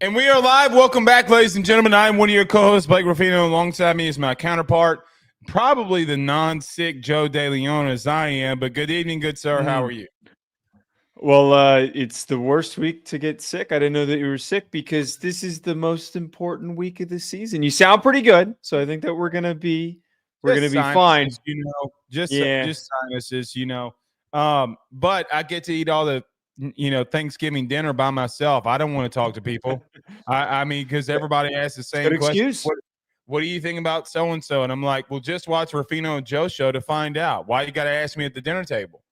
And we are live. Welcome back, ladies and gentlemen. I'm one of your co-hosts, Blake Ruffino. Alongside me is my counterpart, probably the non-sick Joe DeLeone as I am. But good evening, good sir. How are you? Well, it's the worst week to get sick. I didn't know that you were sick because this is the most important week of the season. You sound pretty good, so I think that we're gonna be fine. Just sinuses, But I get to eat all the Thanksgiving dinner by myself. I don't want to talk to people. I mean, because everybody asks the same question. What do you think about so and so? And I'm like, well, just watch Ruffino and Joe show to find out. Why you got to ask me at the dinner table?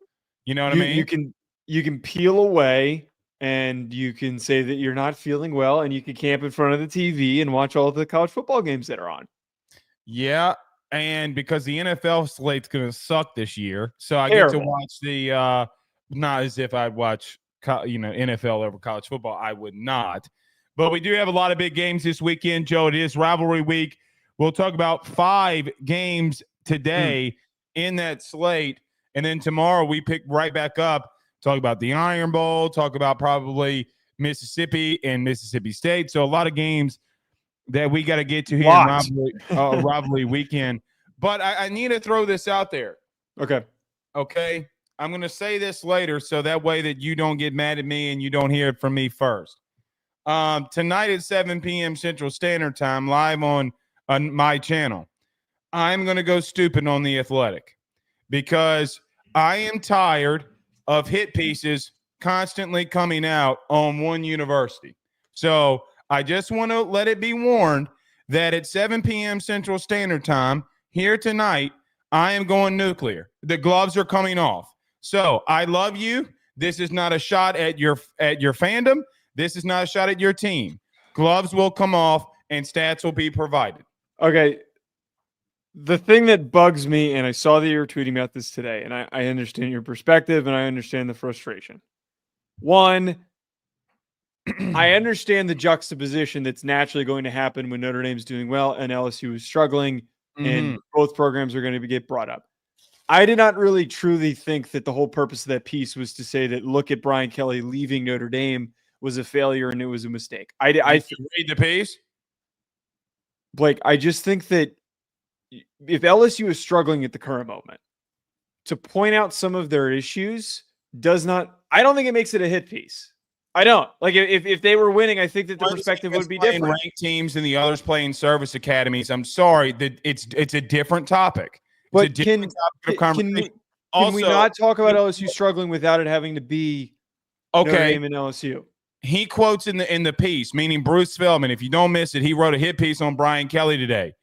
You know what I mean? You can peel away and you can say that you're not feeling well, and you can camp in front of the TV and watch all the college football games that are on. Yeah. And because the NFL slate's going to suck this year, so I get to watch the not as if I'd watch NFL over college football. I would not. But we do have a lot of big games this weekend, Joe. It is rivalry week. We'll talk about 5 games today in that slate, and then tomorrow we pick right back up, talk about the Iron Bowl, talk about probably Mississippi and Mississippi State. So a lot of games that we got to get to here in rivalry weekend. But I need to throw this out there. Okay. I'm going to say this later so that way that you don't get mad at me and you don't hear it from me first. Tonight at 7 p.m. Central Standard Time, live on my channel, I'm going to go stupid on The Athletic because I am tired of hit pieces constantly coming out on one university. So I just want to let it be warned that at 7 p.m. Central Standard Time here tonight, I am going nuclear. The gloves are coming off. So I love you. This is not a shot at your fandom. This is not a shot at your team. Gloves will come off and stats will be provided. Okay. The thing that bugs me, and I saw that you were tweeting about this today, and I understand your perspective and I understand the frustration. One, I understand the juxtaposition that's naturally going to happen when Notre Dame's doing well and LSU is struggling, and both programs are going to get brought up. I did not really truly think that the whole purpose of that piece was to say that look at Brian Kelly leaving Notre Dame was a failure and it was a mistake. I read the piece, Blake. I just think that if LSU is struggling at the current moment, to point out some of their issues does not. I don't think it makes it a hit piece. I don't. Like if they were winning, I think that the perspective would be different. Ranked teams and the others playing service academies. I'm sorry that it's a different topic. But can we not talk about LSU struggling without it having to be Notre Dame and LSU? He quotes in the piece, meaning Bruce Feldman. If you don't miss it, he wrote a hit piece on Brian Kelly today.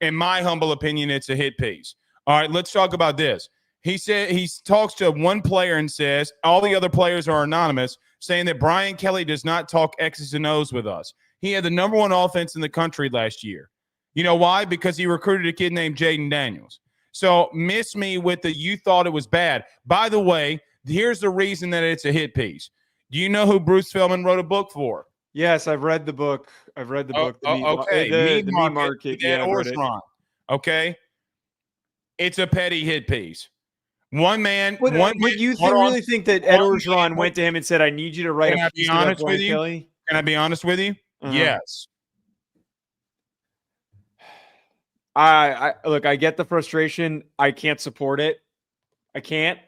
In my humble opinion, it's a hit piece. All right, let's talk about this. He said he talks to one player and says all the other players are anonymous, saying that Brian Kelly does not talk X's and O's with us. He had the number 1 offense in the country last year. You know why? Because he recruited a kid named Jaden Daniels. So miss me with the you thought it was bad. By the way, here's the reason that it's a hit piece. Do you know who Bruce Feldman wrote a book for? Yes, I've read the book. The Meat Market. Yeah, Orgeron. Okay. It's a petty hit piece. One man. But you really think that Ed Orgeron went to him and said, I need you to write a piece about Brian Kelly? Can I be honest with you? Yes. Look, I get the frustration. I can't support it. I can't.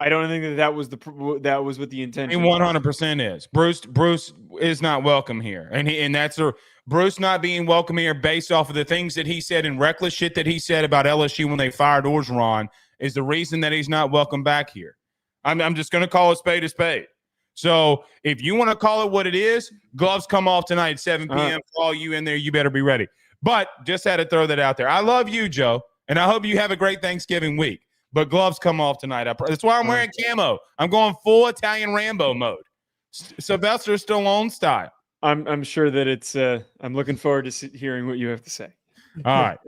I don't think that was what the intention. 100% is. Bruce is not welcome here, and that's Bruce not being welcome here based off of the things that he said and reckless shit that he said about LSU when they fired Orgeron is the reason that he's not welcome back here. I'm just going to call a spade a spade. So if you want to call it what it is, gloves come off tonight at 7 p.m. For all you in there, you better be ready. But just had to throw that out there. I love you, Joe, and I hope you have a great Thanksgiving week. But gloves come off tonight. That's why I'm wearing camo. I'm going full Italian Rambo mode. Sylvester Stallone style. I'm sure that it's I'm looking forward to hearing what you have to say. All right.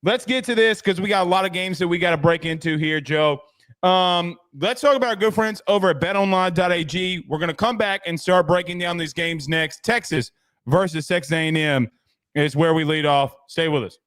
Let's get to this because we got a lot of games that we got to break into here, Joe. Let's talk about our good friends over at betonline.ag. We're going to come back and start breaking down these games next. Texas versus Texas A&M is where we lead off. Stay with us.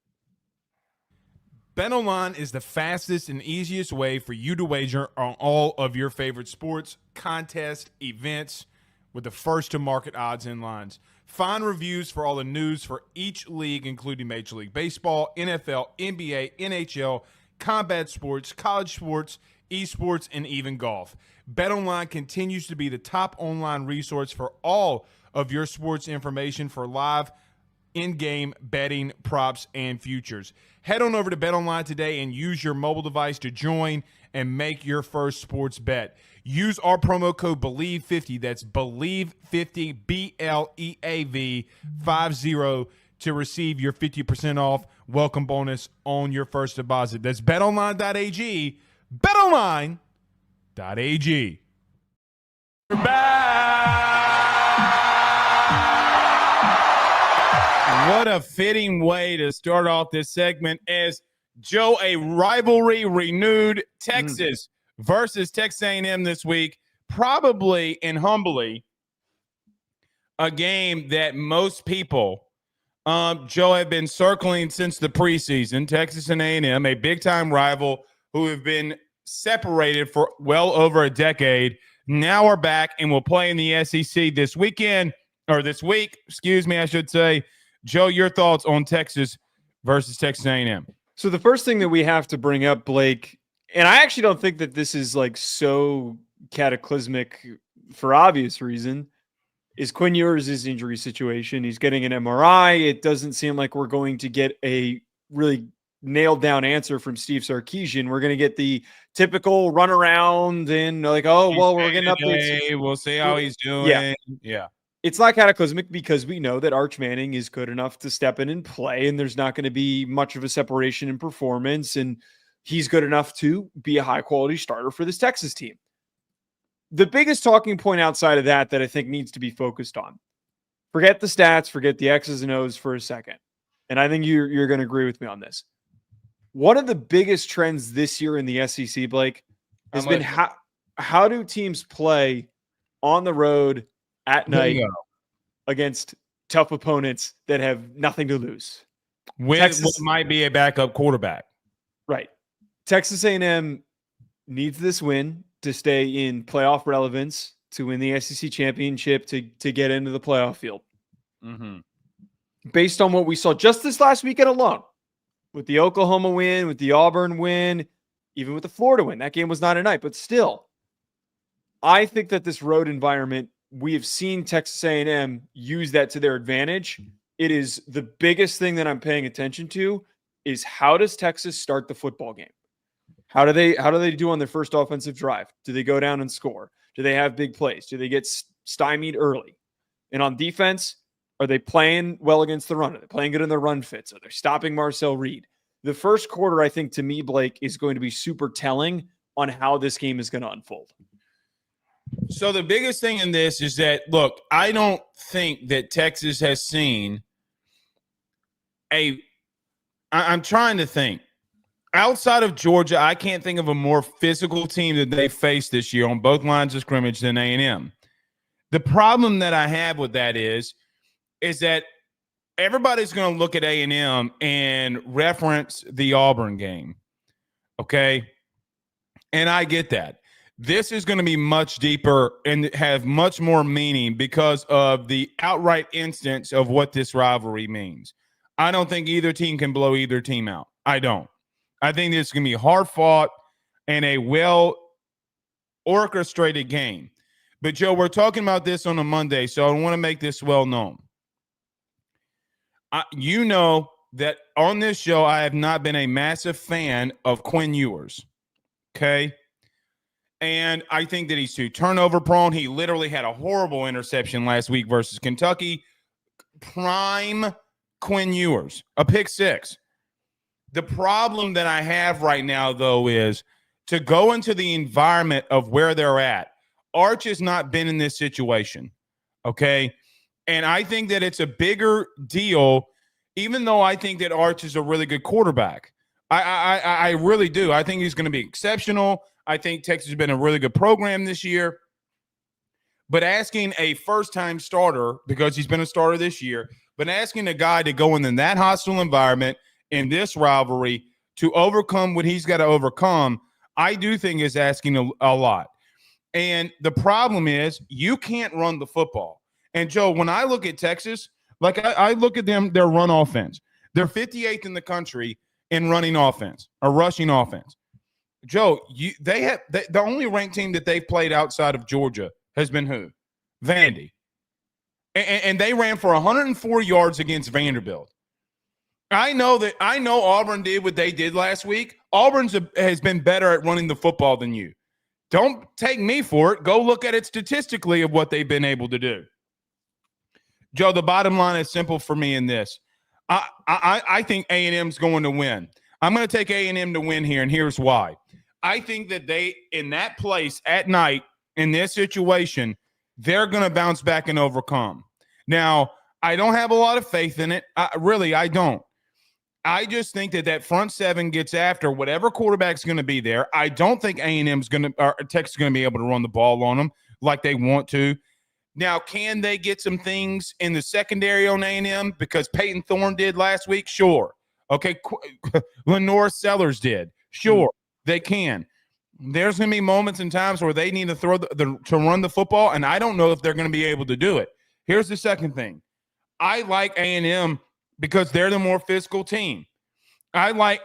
BetOnline is the fastest and easiest way for you to wager on all of your favorite sports, contests, events, with the first-to-market odds and lines. Find reviews for all the news for each league, including Major League Baseball, NFL, NBA, NHL, combat sports, college sports, esports, and even golf. BetOnline continues to be the top online resource for all of your sports information for live in-game betting, props, and futures. Head on over to BetOnline today and use your mobile device to join and make your first sports bet. Use our promo code BELIEVE50, that's BELIEVE50, BLEAV 50, to receive your 50% off welcome bonus on your first deposit. That's betonline.ag, betonline.ag. We're back. What a fitting way to start off this segment as Joe, a rivalry renewed. Texas versus Texas A&M this week, probably and humbly a game that most people, Joe, have been circling since the preseason. Texas and A&M, a big-time rival who have been separated for well over a decade, now are back and will play in the SEC this week, I should say. Joe, your thoughts on Texas versus Texas A&M? So the first thing that we have to bring up, Blake, and I actually don't think that this is like so cataclysmic for obvious reason, is Quinn Ewers' injury situation. He's getting an MRI. It doesn't seem like we're going to get a really nailed down answer from Steve Sarkisian. We're going to get the typical run around and like, oh, well, we're getting updates. We'll see how he's doing. Yeah. It's not cataclysmic because we know that Arch Manning is good enough to step in and play, and there's not going to be much of a separation in performance, and he's good enough to be a high-quality starter for this Texas team. The biggest talking point outside of that I think needs to be focused on, forget the stats, forget the X's and O's for a second, and I think you're going to agree with me on this. One of the biggest trends this year in the SEC, Blake, has been how do teams play on the road at night against tough opponents that have nothing to lose. Texas might be a backup quarterback. Right. Texas A&M needs this win to stay in playoff relevance, to win the SEC championship, to get into the playoff field. Based on what we saw just this last weekend alone, with the Oklahoma win, with the Auburn win, even with the Florida win, that game was not a night, but still, I think that this road environment, we have seen Texas A&M use that to their advantage. It is the biggest thing that I'm paying attention to is how does Texas start the football game? How do they do on their first offensive drive? Do they go down and score? Do they have big plays? Do they get stymied early? And on defense, are they playing well against the run? Are they playing good in the run fits? Are they stopping Marcel Reed? The first quarter, I think, to me, Blake, is going to be super telling on how this game is going to unfold. So the biggest thing in this is that, look, I don't think that Texas has seen I'm trying to think. Outside of Georgia, I can't think of a more physical team that they faced this year on both lines of scrimmage than A&M. The problem that I have with that is that everybody's going to look at A&M and reference the Auburn game, okay? And I get that. This is going to be much deeper and have much more meaning because of the outright instance of what this rivalry means. I don't think either team can blow either team out. I don't. I think this is going to be hard fought and a well orchestrated game. But, Joe, we're talking about this on a Monday, so I want to make this well known. You know that on this show, I have not been a massive fan of Quinn Ewers, okay? And I think that he's too turnover prone. He literally had a horrible interception last week versus Kentucky. Prime Quinn Ewers, a pick six. The problem that I have right now, though, is to go into the environment of where they're at. Arch has not been in this situation, okay? And I think that it's a bigger deal, even though I think that Arch is a really good quarterback. I really do. I think he's going to be exceptional. I think Texas has been a really good program this year. But asking a first-time starter, because he's been a starter this year, but asking a guy to go in that hostile environment in this rivalry to overcome what he's got to overcome, I do think is asking a lot. And the problem is you can't run the football. And, Joe, when I look at Texas, like I look at them, their run offense. They're 58th in the country in running offense or rushing offense. Joe, the only ranked team that they've played outside of Georgia has been who? Vandy. And they ran for 104 yards against Vanderbilt. I know Auburn did what they did last week. Auburn has been better at running the football than you. Don't take me for it. Go look at it statistically of what they've been able to do. Joe, the bottom line is simple for me in this. I think A&M's going to win. I'm going to take A&M to win here, and here's why. I think that they, in that place at night, in this situation, they're going to bounce back and overcome. Now, I don't have a lot of faith in it. I don't. I just think that front seven gets after whatever quarterback's going to be there. I don't think A&M's going to – or Texas is going to be able to run the ball on them like they want to. Now, can they get some things in the secondary on A&M because Peyton Thorne did last week? Sure. Okay, Lenore Sellers did. Sure, they can. There's going to be moments and times where they need to throw to run the football, and I don't know if they're going to be able to do it. Here's the second thing. I like A&M because they're the more physical team. I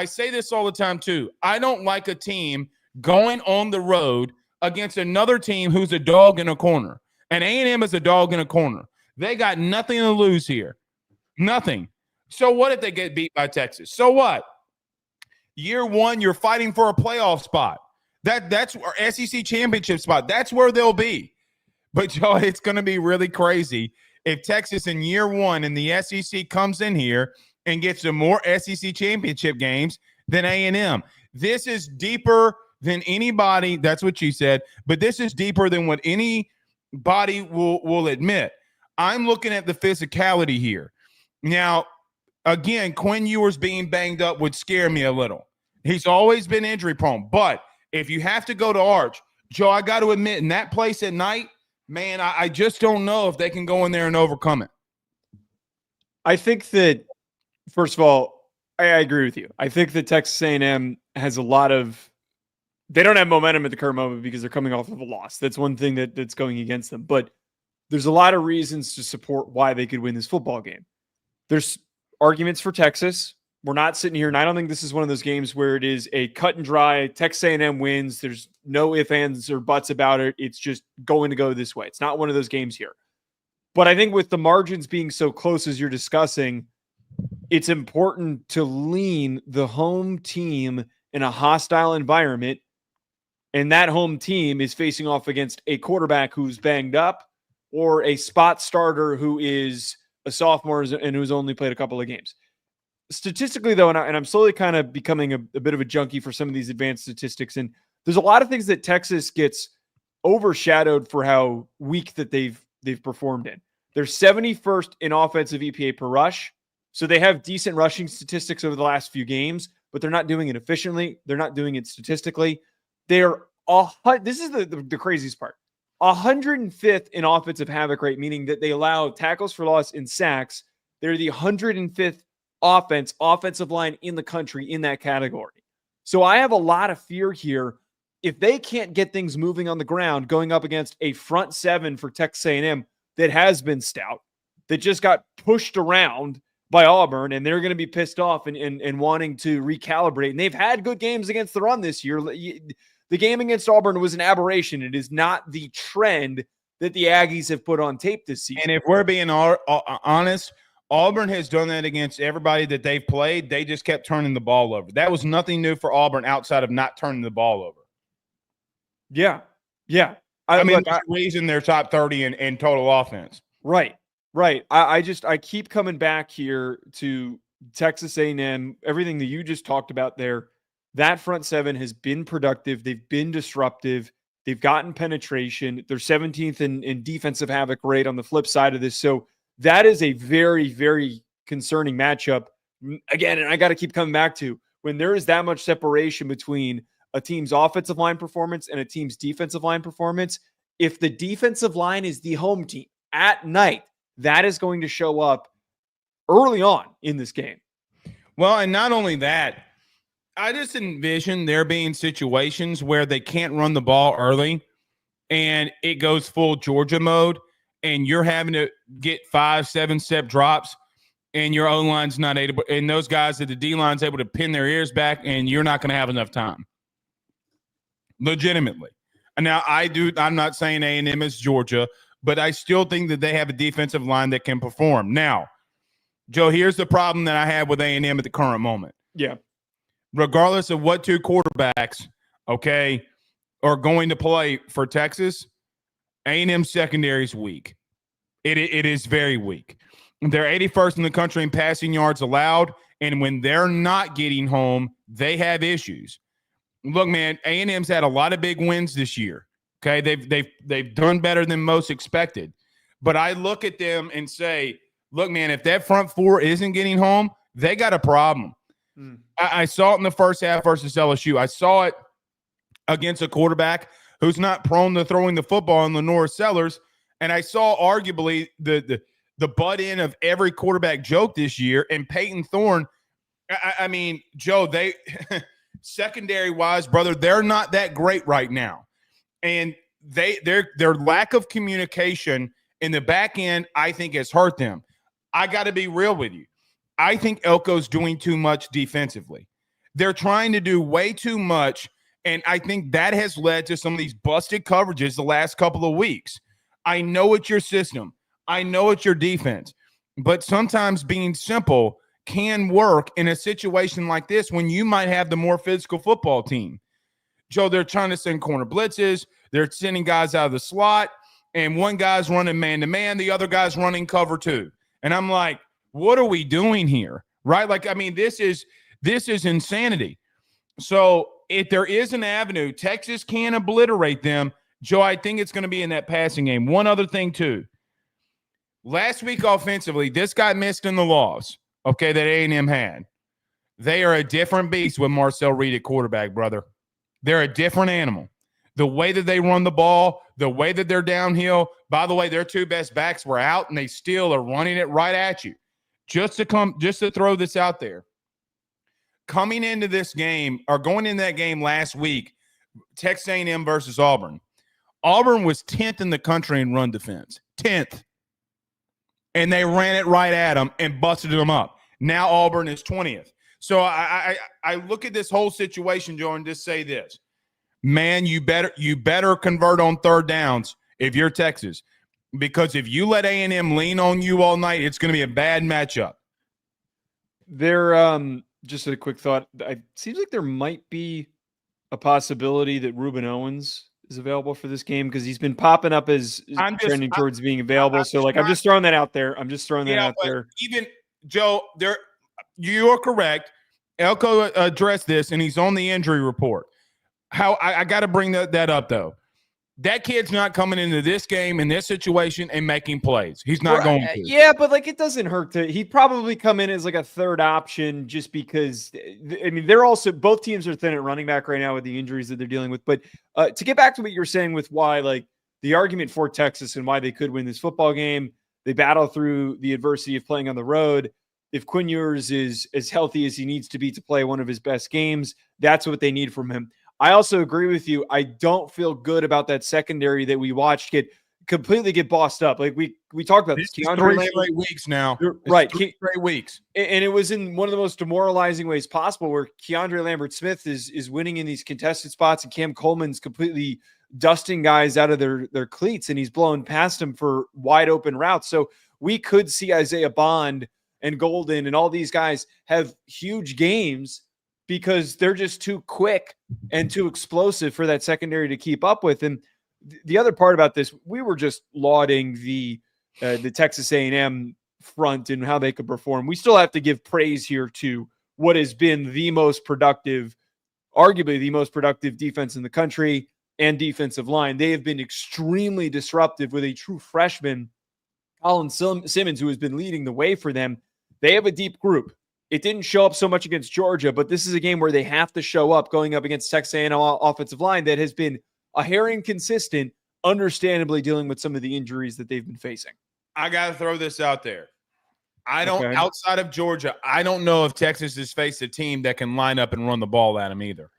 say this all the time too. I don't like a team going on the road against another team who's a dog in a corner. And A&M is a dog in a corner. They got nothing to lose here. Nothing. So what if they get beat by Texas? So what? Year one, you're fighting for a playoff spot. That's our SEC championship spot. That's where they'll be. But, Joe, it's going to be really crazy if Texas in year one and the SEC comes in here and gets some more SEC championship games than A&M. This is deeper than anybody. That's what she said. But this is deeper than what anybody will admit. I'm looking at the physicality here. Now, again, Quinn Ewers being banged up would scare me a little. He's always been injury prone. But if you have to go to Arch, Joe, I got to admit, in that place at night, man, I just don't know if they can go in there and overcome it. I think that, first of all, I agree with you. I think that Texas A&M has a lot of – they don't have momentum at the current moment because they're coming off of a loss. That's one thing that's going against them. But there's a lot of reasons to support why they could win this football game. There's arguments for Texas. We're not sitting here, and I don't think this is one of those games where it is a cut and dry, Texas A&M wins. There's no ifs, ands, or buts about it. It's just going to go this way. It's not one of those games here. But I think with the margins being so close as you're discussing, it's important to lean the home team in a hostile environment, and that home team is facing off against a quarterback who's banged up or a spot starter who is a sophomore and who's only played a couple of games. Statistically, though, and I'm slowly kind of becoming a bit of a junkie for some of these advanced statistics, and there's a lot of things that Texas gets overshadowed for how weak that they've performed in. They're 71st in offensive EPA per rush, so they have decent rushing statistics over the last few games, but they're not doing it efficiently. They're not doing it statistically. They're this is the craziest part. 105th in offensive havoc rate, meaning that they allow tackles for loss and sacks. They're the 105th offensive line in the country in that category. So I have a lot of fear here. If they can't get things moving on the ground going up against a front seven for Texas A&M that has been stout, that just got pushed around by Auburn, and they're going to be pissed off and wanting to recalibrate. And they've had good games against the run this year. The game against Auburn was an aberration. It is not the trend that the Aggies have put on tape this season. And if we're being honest, Auburn has done that against everybody that they've played. They just kept turning the ball over. That was nothing new for Auburn outside of not turning the ball over. Yeah. I mean, that's the reason they're top 30 in total offense. Right. I keep coming back here to Texas A&M, everything that you just talked about there. That front seven has been productive. They've been disruptive. They've gotten penetration. They're 17th in defensive havoc rate on the flip side of this. So that is a very, very concerning matchup. Again, and I got to keep coming back to when there is that much separation between a team's offensive line performance and a team's defensive line performance. If the defensive line is the home team at night, that is going to show up early on in this game. Well, and not only that, I just envision there being situations where they can't run the ball early and it goes full Georgia mode and you're having to get 5-7 step drops and your O-line's not able, and those guys at the D-line's able to pin their ears back and you're not going to have enough time. Legitimately. Now, I'm not saying A&M is Georgia, but I still think that they have a defensive line that can perform. Now, Joe, here's the problem that I have with A&M at the current moment. Yeah. Regardless of what two quarterbacks, okay, are going to play for Texas, A&M secondary is weak. It is very weak. They're 81st in the country in passing yards allowed, and when they're not getting home, they have issues. Look, man, A&M's had a lot of big wins this year. Okay, they've done better than most expected. But I look at them and say, look, man, if that front four isn't getting home, they got a problem. I saw it in the first half versus LSU. I saw it against a quarterback who's not prone to throwing the football in Lenore Sellers. And I saw arguably the butt end of every quarterback joke this year. And Peyton Thorne, I mean, Joe, they secondary wise, brother, they're not that great right now. And their lack of communication in the back end, I think, has hurt them. I got to be real with you. I think Elko's doing too much defensively. They're trying to do way too much, and I think that has led to some of these busted coverages the last couple of weeks. I know it's your system. I know it's your defense. But sometimes being simple can work in a situation like this when you might have the more physical football team. Joe, they're trying to send corner blitzes. They're sending guys out of the slot, and one guy's running man-to-man. The other guy's running cover two. And I'm like, what are we doing here? Right? Like, I mean, this is insanity. So if there is an avenue, Texas can obliterate them. Joe, I think it's going to be in that passing game. One other thing, too. Last week offensively, this got missed in the loss, okay, that A&M had. They are a different beast with Marcel Reed at quarterback, brother. They're a different animal. The way that they run the ball, the way that they're downhill. By the way, their two best backs were out, and they still are running it right at you. Just to throw this out there. Coming into this game, or going in that game last week, Texas A&M versus Auburn. Auburn was 10th in the country in run defense. 10th. And they ran it right at them and busted them up. Now Auburn is 20th. So I look at this whole situation, Joe, and just say this. Man, you better convert on third downs if you're Texas. Because if you let A&M lean on you all night, it's going to be a bad matchup. Just a quick thought. It seems like there might be a possibility that Reuben Owens is available for this game because he's been popping up as trending towards being available. I'm just throwing that out there. Even, Joe, you're correct. Elko addressed this, and he's on the injury report. I got to bring that up, though. That kid's not coming into this game in this situation and making plays. He's not going to. Yeah, but it doesn't hurt to. He'd probably come in as a third option just because. I mean, they're also both teams are thin at running back right now with the injuries that they're dealing with. But to get back to what you're saying with why the argument for Texas and why they could win this football game, they battle through the adversity of playing on the road. If Quinn Ewers is as healthy as he needs to be to play one of his best games, that's what they need from him. I also agree with you. I don't feel good about that secondary that we watched completely get bossed up. We talked about this. Three straight weeks now. Right. 3 straight weeks. And it was in one of the most demoralizing ways possible where Keandre Lambert-Smith is winning in these contested spots and Cam Coleman's completely dusting guys out of their cleats and he's blowing past them for wide open routes. So we could see Isaiah Bond and Golden and all these guys have huge games because they're just too quick and too explosive for that secondary to keep up with. And the other part about this, we were just lauding the Texas A&M front and how they could perform. We still have to give praise here to what has been the most productive, arguably the most productive defense in the country and defensive line. They have been extremely disruptive with a true freshman, Colin Simmons, who has been leading the way for them. They have a deep group. It didn't show up so much against Georgia, but this is a game where they have to show up going up against Texas A&M offensive line that has been a hair inconsistent, understandably dealing with some of the injuries that they've been facing. I got to throw this out there. Outside of Georgia, I don't know if Texas has faced a team that can line up and run the ball at them either.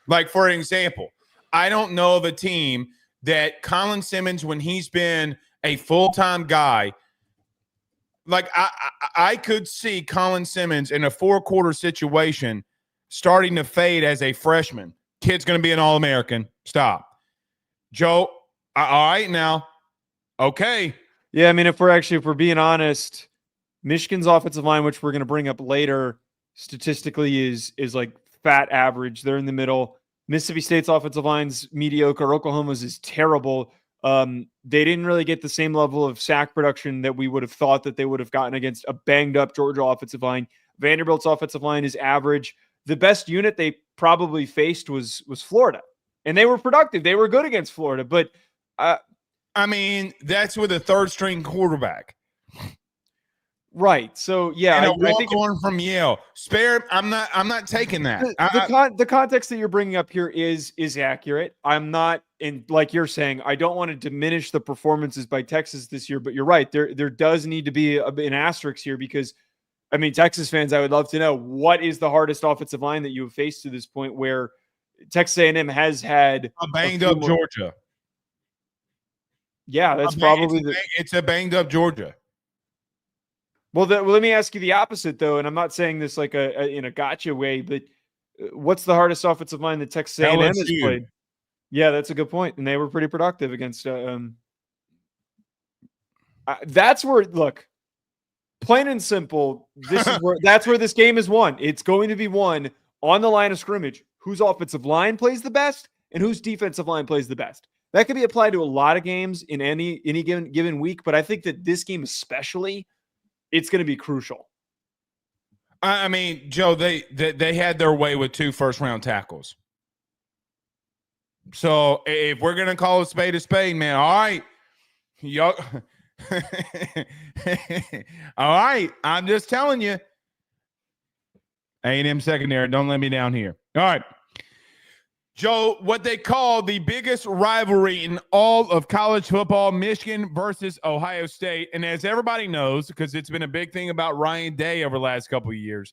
Like, for example, I don't know of a team that Colin Simmons, when he's been a full-time guy, like I could see Colin Simmons in a 4-quarter situation starting to fade as a freshman. Kid's going to be an All-American. Stop. Joe, all right now. Okay. Yeah, I mean, if we're being honest, Michigan's offensive line, which we're going to bring up later, statistically is like fat average. They're in the middle. Mississippi State's offensive line's mediocre. Oklahoma's is terrible. They didn't really get the same level of sack production that we would have thought that they would have gotten against a banged-up Georgia offensive line. Vanderbilt's offensive line is average. The best unit they probably faced was Florida, and they were productive. They were good against Florida, but I mean, that's with a third-string quarterback. Right. So yeah, and I think going from Yale. I'm not taking that. The context that you're bringing up here is accurate. I'm not like you're saying, I don't want to diminish the performances by Texas this year, but you're right. There does need to be an asterisk here because, I mean, Texas fans, I would love to know what is the hardest offensive line that you have faced to this point where Texas A&M has had a banged up Georgia. Yeah, that's probably it's a banged up Georgia. Well, let me ask you the opposite, though, and I'm not saying this like in a gotcha way, but what's the hardest offensive line that Texas A&M has played? Yeah, that's a good point, and they were pretty productive against. That's where look, plain and simple. That's where this game is won. It's going to be won on the line of scrimmage. Whose offensive line plays the best, and whose defensive line plays the best. That could be applied to a lot of games in any given week, but I think that this game especially. It's going to be crucial. I mean, Joe, they had their way with 2 first-round tackles. So if we're going to call a spade, man, all right. All right. I'm just telling you. A&M secondary, don't let me down here. All right. Joe, what they call the biggest rivalry in all of college football, Michigan versus Ohio State. And as everybody knows, because it's been a big thing about Ryan Day over the last couple of years,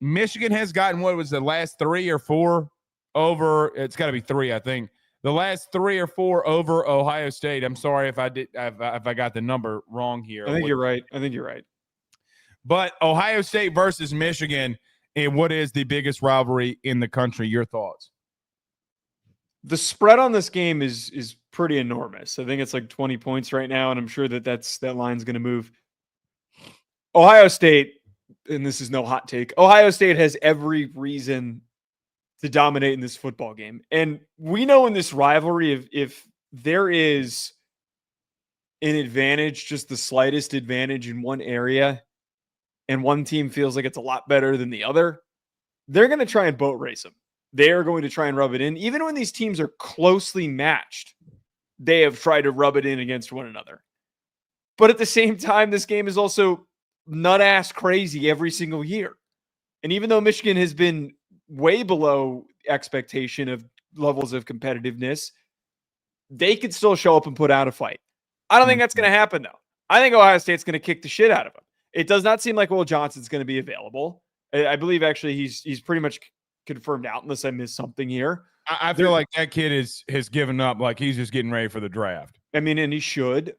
Michigan has gotten what was the last 3 or 4 over. It's got to be 3, I think. The last 3 or 4 over Ohio State. I'm sorry if I got the number wrong here. I think you're right. But Ohio State versus Michigan, and what is the biggest rivalry in the country? Your thoughts? The spread on this game is pretty enormous. I think it's like 20 points right now, and I'm sure that line's going to move. Ohio State, and this is no hot take, Ohio State has every reason to dominate in this football game. And we know in this rivalry, if there is an advantage, just the slightest advantage in one area, and one team feels like it's a lot better than the other, they're going to try and boat race them. They are going to try and rub it in. Even when these teams are closely matched, they have tried to rub it in against one another. But at the same time, this game is also nut-ass crazy every single year. And even though Michigan has been way below expectation of levels of competitiveness, they could still show up and put out a fight. I don't think that's going to happen, though. I think Ohio State's going to kick the shit out of them. It does not seem like Will Johnson's going to be available. I believe, actually, he's pretty much confirmed out unless I missed something here. I feel like that kid has given up, like he's just getting ready for the draft. I mean, and he should.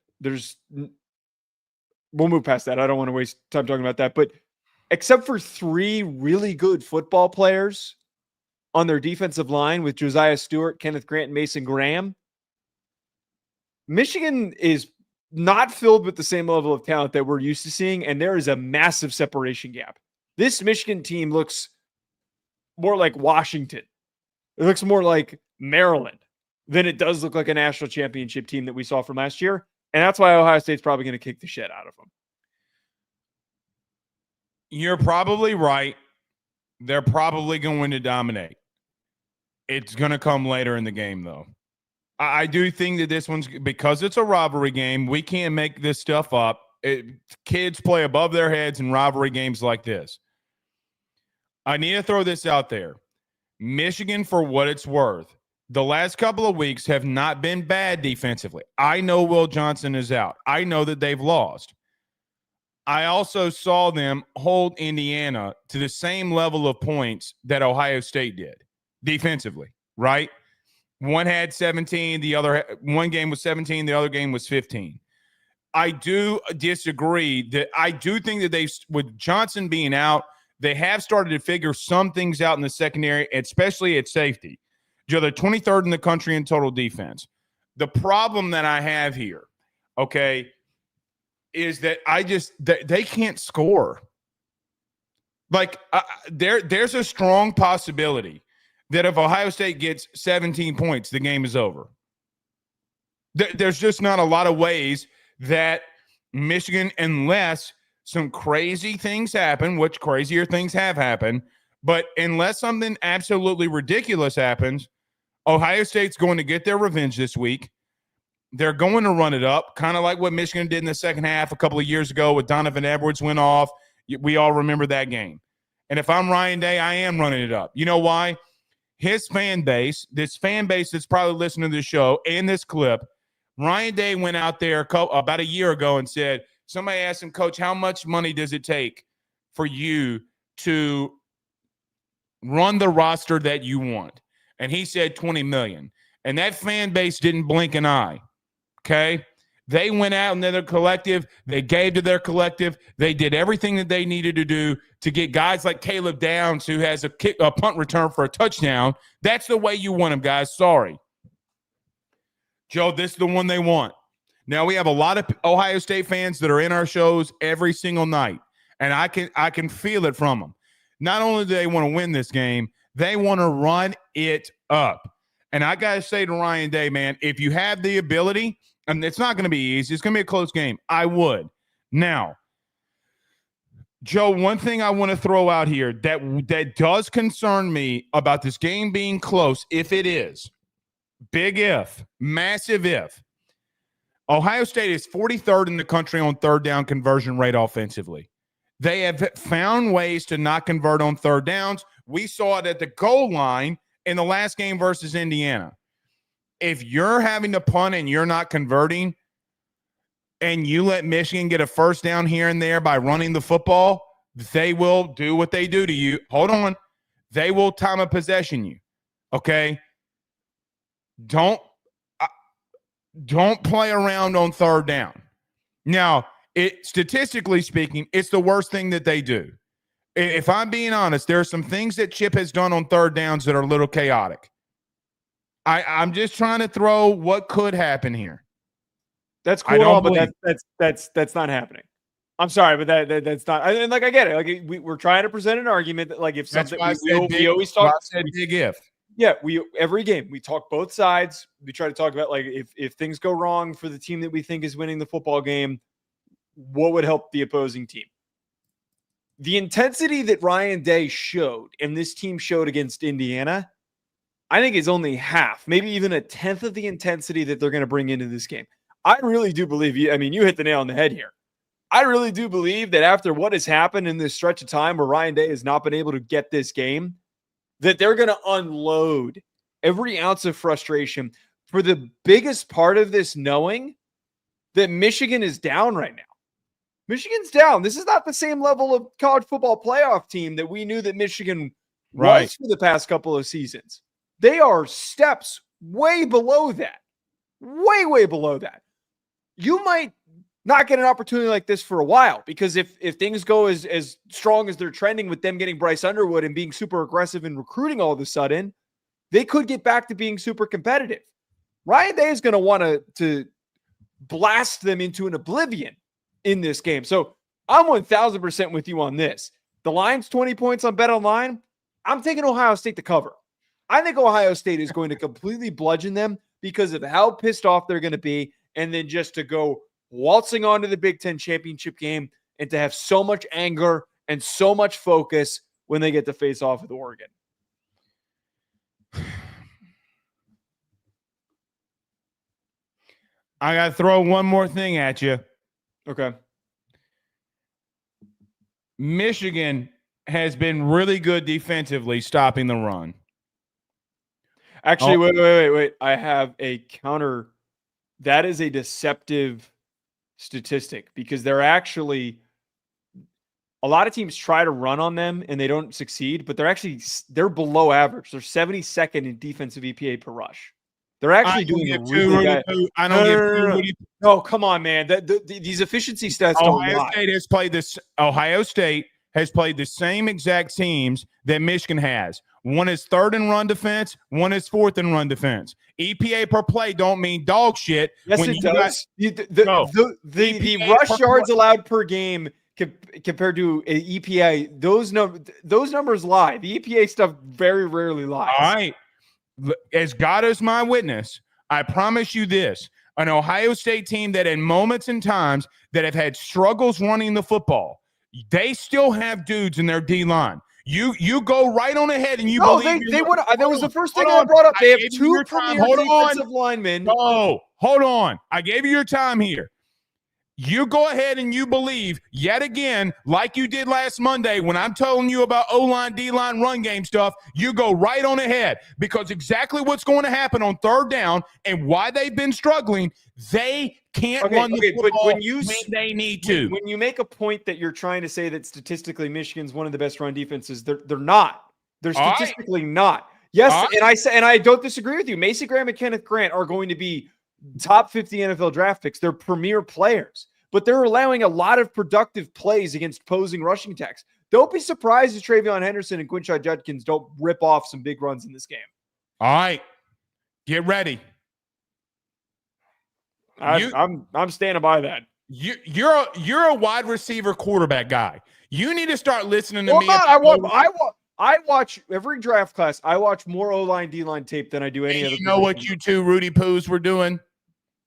We'll move past that. I don't want to waste time talking about that. But except for 3 really good football players on their defensive line with Josiah Stewart, Kenneth Grant, and Mason Graham, Michigan is not filled with the same level of talent that we're used to seeing, and there is a massive separation gap. This Michigan team looks more like Washington. It looks more like Maryland than it does look like a national championship team that we saw from last year. And that's why Ohio State's probably going to kick the shit out of them. You're probably right. They're probably going to dominate. It's going to come later in the game, though. I do think that this one's, because it's a rivalry game, we can't make this stuff up. Kids play above their heads in rivalry games like this. I need to throw this out there. Michigan, for what it's worth, the last couple of weeks have not been bad defensively. I know Will Johnson is out. I know that they've lost. I also saw them hold Indiana to the same level of points that Ohio State did defensively, right? One had 17, one game was 17, the other game was 15. I do disagree that I do think that with Johnson being out, they have started to figure some things out in the secondary, especially at safety. They're 23rd in the country in total defense. The problem that I have here, okay, is that they can't score. Like there's a strong possibility that if Ohio State gets 17 points, the game is over. There's just not a lot of ways that Michigan, unless some crazy things happen, which crazier things have happened, but unless something absolutely ridiculous happens, Ohio State's going to get their revenge this week. They're going to run it up, kind of like what Michigan did in the second half a couple of years ago with Donovan Edwards went off. We all remember that game. And if I'm Ryan Day, I am running it up. You know why? His fan base, this fan base that's probably listening to the show and this clip, Ryan Day went out there about a year ago and said, somebody asked him, Coach, how much money does it take for you to run the roster that you want? And he said $20 million. And that fan base didn't blink an eye. Okay, they went out and their collective. They gave to their collective. They did everything that they needed to do to get guys like Caleb Downs, who has a punt return for a touchdown. That's the way you want them, guys. Sorry, Joe. This is the one they want. Now we have a lot of Ohio State fans that are in our shows every single night, and I can feel it from them. Not only do they want to win this game, they want to run it up. And I got to say to Ryan Day, man, if you have the ability, and it's not going to be easy, it's going to be a close game, I would. Now, Joe, one thing I want to throw out here that does concern me about this game being close, if it is, big if, massive if, Ohio State is 43rd in the country on third down conversion rate offensively. They have found ways to not convert on third downs. We saw it at the goal line in the last game versus Indiana. If you're having to punt and you're not converting and you let Michigan get a first down here and there by running the football, they will do what they do to you. Hold on. They will time of possession you. Okay? Don't play around on third down. Now, statistically speaking, it's the worst thing that they do. If I'm being honest, there are some things that Chip has done on third downs that are a little chaotic. I'm just trying to throw what could happen here. That's cool, but that's not happening. I'm sorry, but that's not. And like I get it. Like we're trying to present an argument that like if something we always talk. Big if. Yeah, every game we talk both sides. We try to talk about like if things go wrong for the team that we think is winning the football game, what would help the opposing team? The intensity that Ryan Day showed and this team showed against Indiana, I think is only half, maybe even a tenth of the intensity that they're going to bring into this game. I really do believe you. I mean, you hit the nail on the head here. I really do believe that after what has happened in this stretch of time where Ryan Day has not been able to get this game, that they're going to unload every ounce of frustration for the biggest part of this, knowing that Michigan is down right now. Michigan's down. This is not the same level of college football playoff team that we knew that Michigan was for the past couple of seasons. They are steps way below that. Way, way below that. You might not get an opportunity like this for a while because if things go as strong as they're trending with them getting Bryce Underwood and being super aggressive in recruiting all of a sudden, they could get back to being super competitive. Ryan Day is going to want to blast them into an oblivion in this game. So I'm 1,000% with you on this. The line's 20 points on BetOnline. I'm taking Ohio State to cover. I think Ohio State is going to completely bludgeon them because of how pissed off they're going to be, and then just to go waltzing onto the Big Ten championship game and to have so much anger and so much focus when they get to face off with Oregon. I got to throw one more thing at you. Okay. Michigan has been really good defensively stopping the run. Actually, wait. I have a counter. That is a deceptive statistic because they're actually a lot of teams try to run on them and they don't succeed, but they're below average. They're 72nd in defensive EPA per rush. They're actually doing a really bad. I don't give No, come on, man. These efficiency stats don't lie. Ohio State has played the same exact teams that Michigan has. One is third in run defense. One is fourth in run defense. EPA per play don't mean dog shit. Yes, it does. The rush yards allowed per game compared to EPA, those numbers lie. The EPA stuff very rarely lies. All right. As God is my witness, I promise you this. An Ohio State team that in moments and times that have had struggles running the football, they still have dudes in their D-line. You go right on ahead and you believe they would. That was the first thing I brought up. They have two premier defensive linemen. Oh, hold on. I gave you your time here. You go ahead and you believe yet again, like you did last Monday when I'm telling you about O-line, D-line, run game stuff, you go right on ahead because exactly what's going to happen on third down and why they've been struggling, they can't run the football when they need to. When you make a point that you're trying to say that statistically Michigan's one of the best run defenses, they're not. They're statistically not. Yes, and I don't disagree with you. Macy Graham and Kenneth Grant are going to be top 50 NFL draft picks. They're premier players, but they're allowing a lot of productive plays against opposing rushing attacks. Don't be surprised if Travion Henderson and Quinshon Judkins don't rip off some big runs in this game. All right, get ready. I'm standing by that. You're a wide receiver quarterback guy. You need to start listening to me. I watch every draft class. I watch more O-line, D-line tape than I do any other. You know what you two Rudy Poos were doing?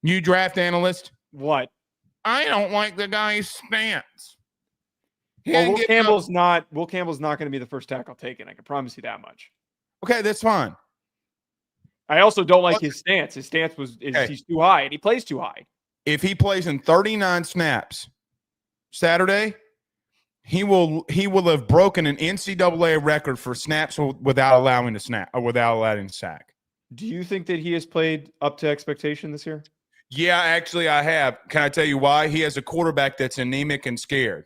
You draft analyst. What? I don't like the guy's stance. Will Campbell's not going to be the first tackle taken. I can promise you that much. Okay, that's fine. I also don't like his stance. His stance he's too high, and he plays too high. If he plays in 39 snaps Saturday, he will have broken an NCAA record for snaps without allowing a snap or without allowing a sack. Do you think that he has played up to expectation this year? Yeah, actually, I have. Can I tell you why? He has a quarterback that's anemic and scared.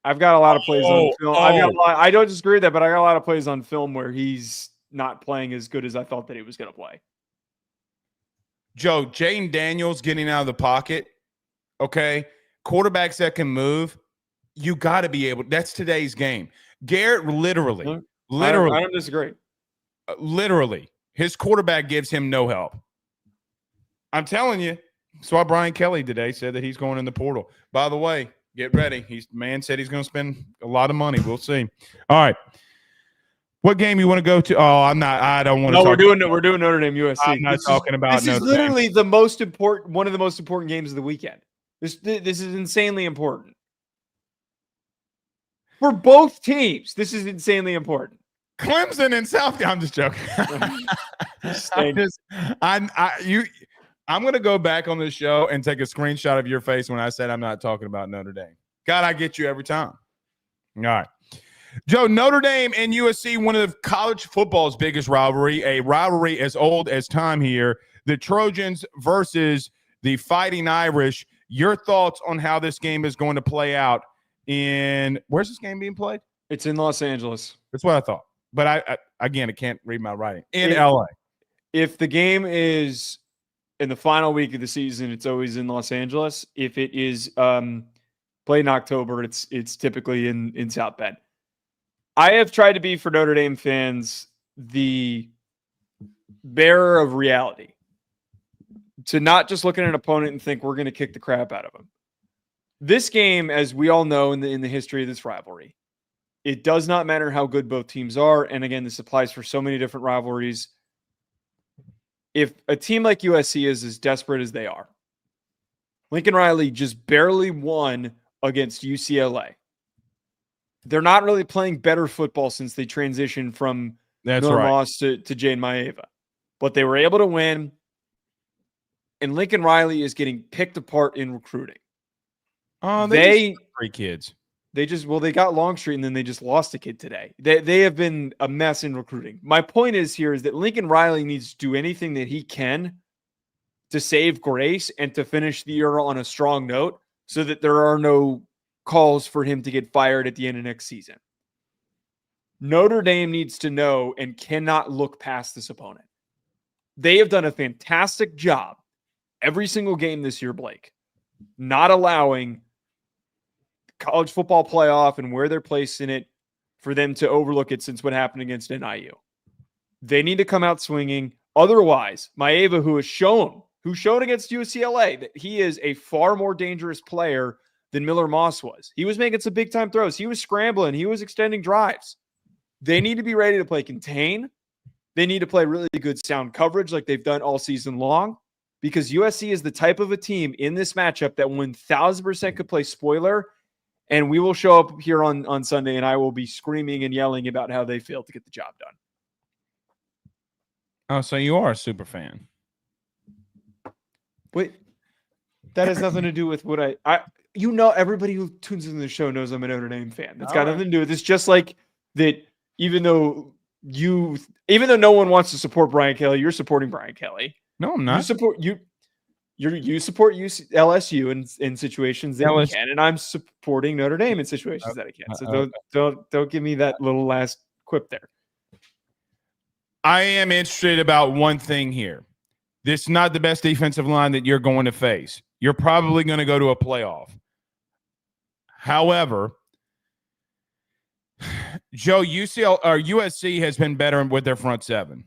I've got a lot of plays on film. I don't disagree with that, but I got a lot of plays on film where he's not playing as good as I thought that he was going to play. Joe, Jaden Daniels getting out of the pocket, okay? Quarterbacks that can move, you got to be able – that's today's game. Garrett literally – I don't disagree. Literally, his quarterback gives him no help. I'm telling you. That's why Brian Kelly today said that he's going in the portal. By the way, get ready. Man said he's going to spend a lot of money. We'll see. All right. What game you want to go to? Oh, I'm not. I don't want to. No, we're doing Notre Dame USC. I'm not talking about. This is literally the most important, one of the most important games of the weekend. This is insanely important for both teams. This is insanely important. Clemson and South. I'm just joking. I'm going to go back on this show and take a screenshot of your face when I said I'm not talking about Notre Dame. God, I get you every time. All right. Joe, Notre Dame and USC, one of college football's biggest rivalry, a rivalry as old as time here. The Trojans versus the Fighting Irish. Your thoughts on how this game is going to play out where's this game being played? It's in Los Angeles. That's what I thought. But I can't read my writing. In LA. If the game is in the final week of the season, it's always in Los Angeles. If it is played in October, it's typically in South Bend. I have tried to be, for Notre Dame fans, the bearer of reality. To not just look at an opponent and think we're going to kick the crap out of them. This game, as we all know in the history of this rivalry, it does not matter how good both teams are. And again, this applies for so many different rivalries. If a team like USC is as desperate as they are, Lincoln Riley just barely won against UCLA. They're not really playing better football since they transitioned from Miller Moss to Jane Maeva. But they were able to win. And Lincoln Riley is getting picked apart in recruiting. They three kids. They got Longstreet and then they just lost a kid today. They have been a mess in recruiting. My point is that Lincoln Riley needs to do anything that he can to save grace and to finish the year on a strong note so that there are no calls for him to get fired at the end of next season. Notre Dame needs to know and cannot look past this opponent. They have done a fantastic job every single game this year, Blake, not allowing college football playoff and where they're placed in it for them to overlook it since what happened against NIU. They need to come out swinging. Otherwise, Maeva, who shown against UCLA that he is a far more dangerous player than Miller Moss was. He was making some big-time throws. He was scrambling. He was extending drives. They need to be ready to play contain. They need to play really good sound coverage like they've done all season long, because USC is the type of a team in this matchup that 1,000% could play spoiler, and we will show up here on Sunday, and I will be screaming and yelling about how they failed to get the job done. Oh, so you are a super fan. Wait, that has nothing to do with what I everybody who tunes into the show knows I'm a Notre Dame fan. That's got nothing to do with this. Just like that, even though no one wants to support Brian Kelly, you're supporting Brian Kelly. No, I'm not. You support LSU in situations that you can, and I'm supporting Notre Dame in situations that I can. So don't give me that little last quip there. I am interested about one thing here. This is not the best defensive line that you're going to face. You're probably going to go to a playoff. However, Joe, USC has been better with their front seven.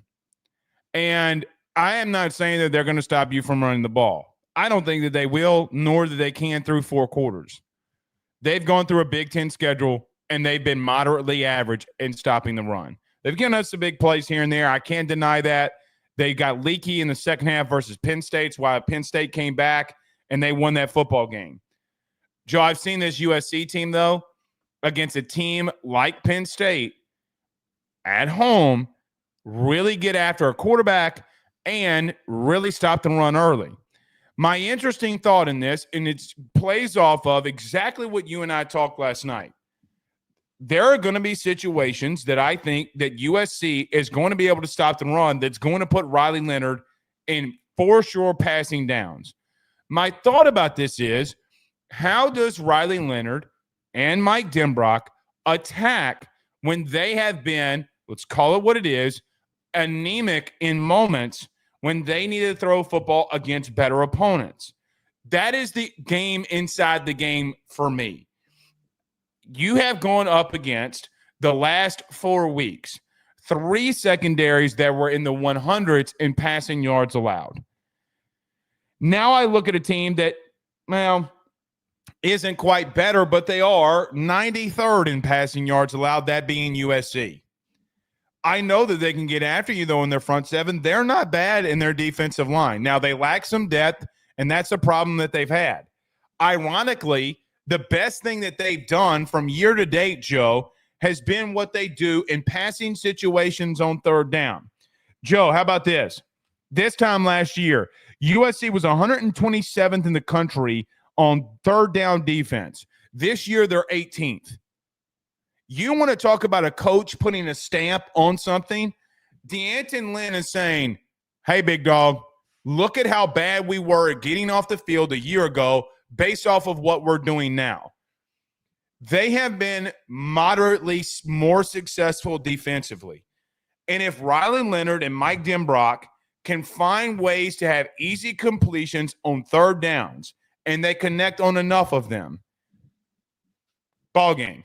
And I am not saying that they're going to stop you from running the ball. I don't think that they will, nor that they can through 4 quarters. They've gone through a Big Ten schedule, and they've been moderately average in stopping the run. They've given us some big plays here and there. I can't deny that. They got leaky in the second half versus Penn State, while Penn State came back, and they won that football game. Joe, I've seen this USC team, though, against a team like Penn State at home, really get after a quarterback and really stop the run early. My interesting thought in this, and it plays off of exactly what you and I talked last night. There are going to be situations that I think that USC is going to be able to stop the run that's going to put Riley Leonard in for sure passing downs. My thought about this is, how does Riley Leonard and Mike Denbrock attack when they have been, let's call it what it is, anemic in moments when they need to throw football against better opponents? That is the game inside the game for me. You have gone up against the last 4 weeks 3 secondaries that were in the 100s in passing yards allowed. Now I look at a team that, well, isn't quite better, but they are 93rd in passing yards allowed, that being USC. I know that they can get after you, though, in their front seven. They're not bad in their defensive line. Now, they lack some depth, and that's a problem that they've had. Ironically, the best thing that they've done from year to date, Joe, has been what they do in passing situations on third down. Joe, how about this? This time last year, USC was 127th in the country on third down defense. This year, they're 18th. You want to talk about a coach putting a stamp on something? D'Anton Lynn is saying, hey, big dog, look at how bad we were at getting off the field a year ago based off of what we're doing now. They have been moderately more successful defensively. And if Riley Leonard and Mike Denbrock can find ways to have easy completions on third downs, and they connect on enough of them, ball game.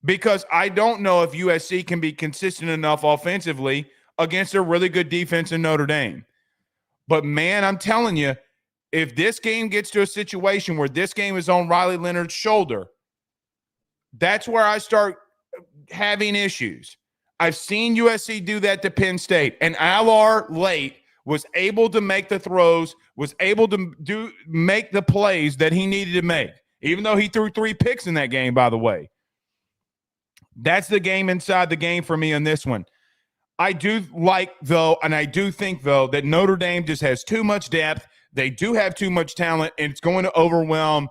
Because I don't know if USC can be consistent enough offensively against a really good defense in Notre Dame. But, man, I'm telling you, if this game gets to a situation where this game is on Riley Leonard's shoulder, that's where I start having issues. I've seen USC do that to Penn State, and Alar late was able to make the throws, was able to make the plays that he needed to make, even though he threw 3 picks in that game, by the way. That's the game inside the game for me on this one. I do like, though, and I do think, though, that Notre Dame just has too much depth. They do have too much talent, and it's going to overwhelm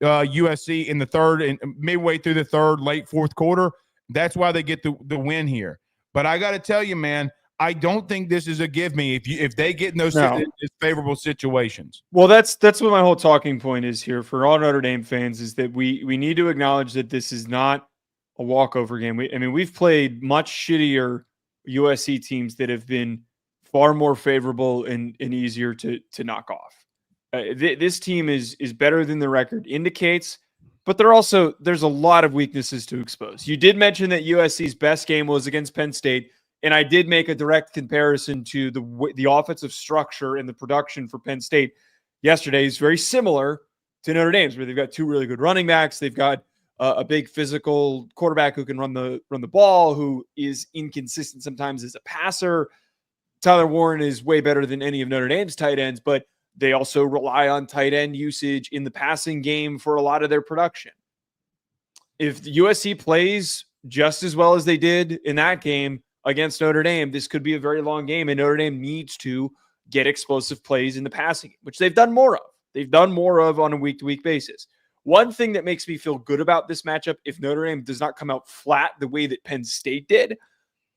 USC in the third and midway through the third, late fourth quarter. That's why they get the win here. But I got to tell you, man, I don't think this is a give me if they get in those favorable situations. Well, that's what my whole talking point is here for all Notre Dame fans is that we need to acknowledge that this is not a walkover game. We've played much shittier USC teams that have been far more favorable and easier to knock off. This team is better than the record indicates, but there's a lot of weaknesses to expose. You did mention that USC's best game was against Penn State, and I did make a direct comparison to the offensive structure and the production for Penn State yesterday is very similar to Notre Dame's, where they've got two really good running backs. They've got a big physical quarterback who can run the ball, who is inconsistent sometimes as a passer. Tyler Warren is way better than any of Notre Dame's tight ends, but they also rely on tight end usage in the passing game for a lot of their production. If the USC plays just as well as they did in that game against Notre Dame, this could be a very long game, and Notre Dame needs to get explosive plays in the passing game, which they've done more of. They've done more of on a week-to-week basis. One thing that makes me feel good about this matchup, if Notre Dame does not come out flat the way that Penn State did,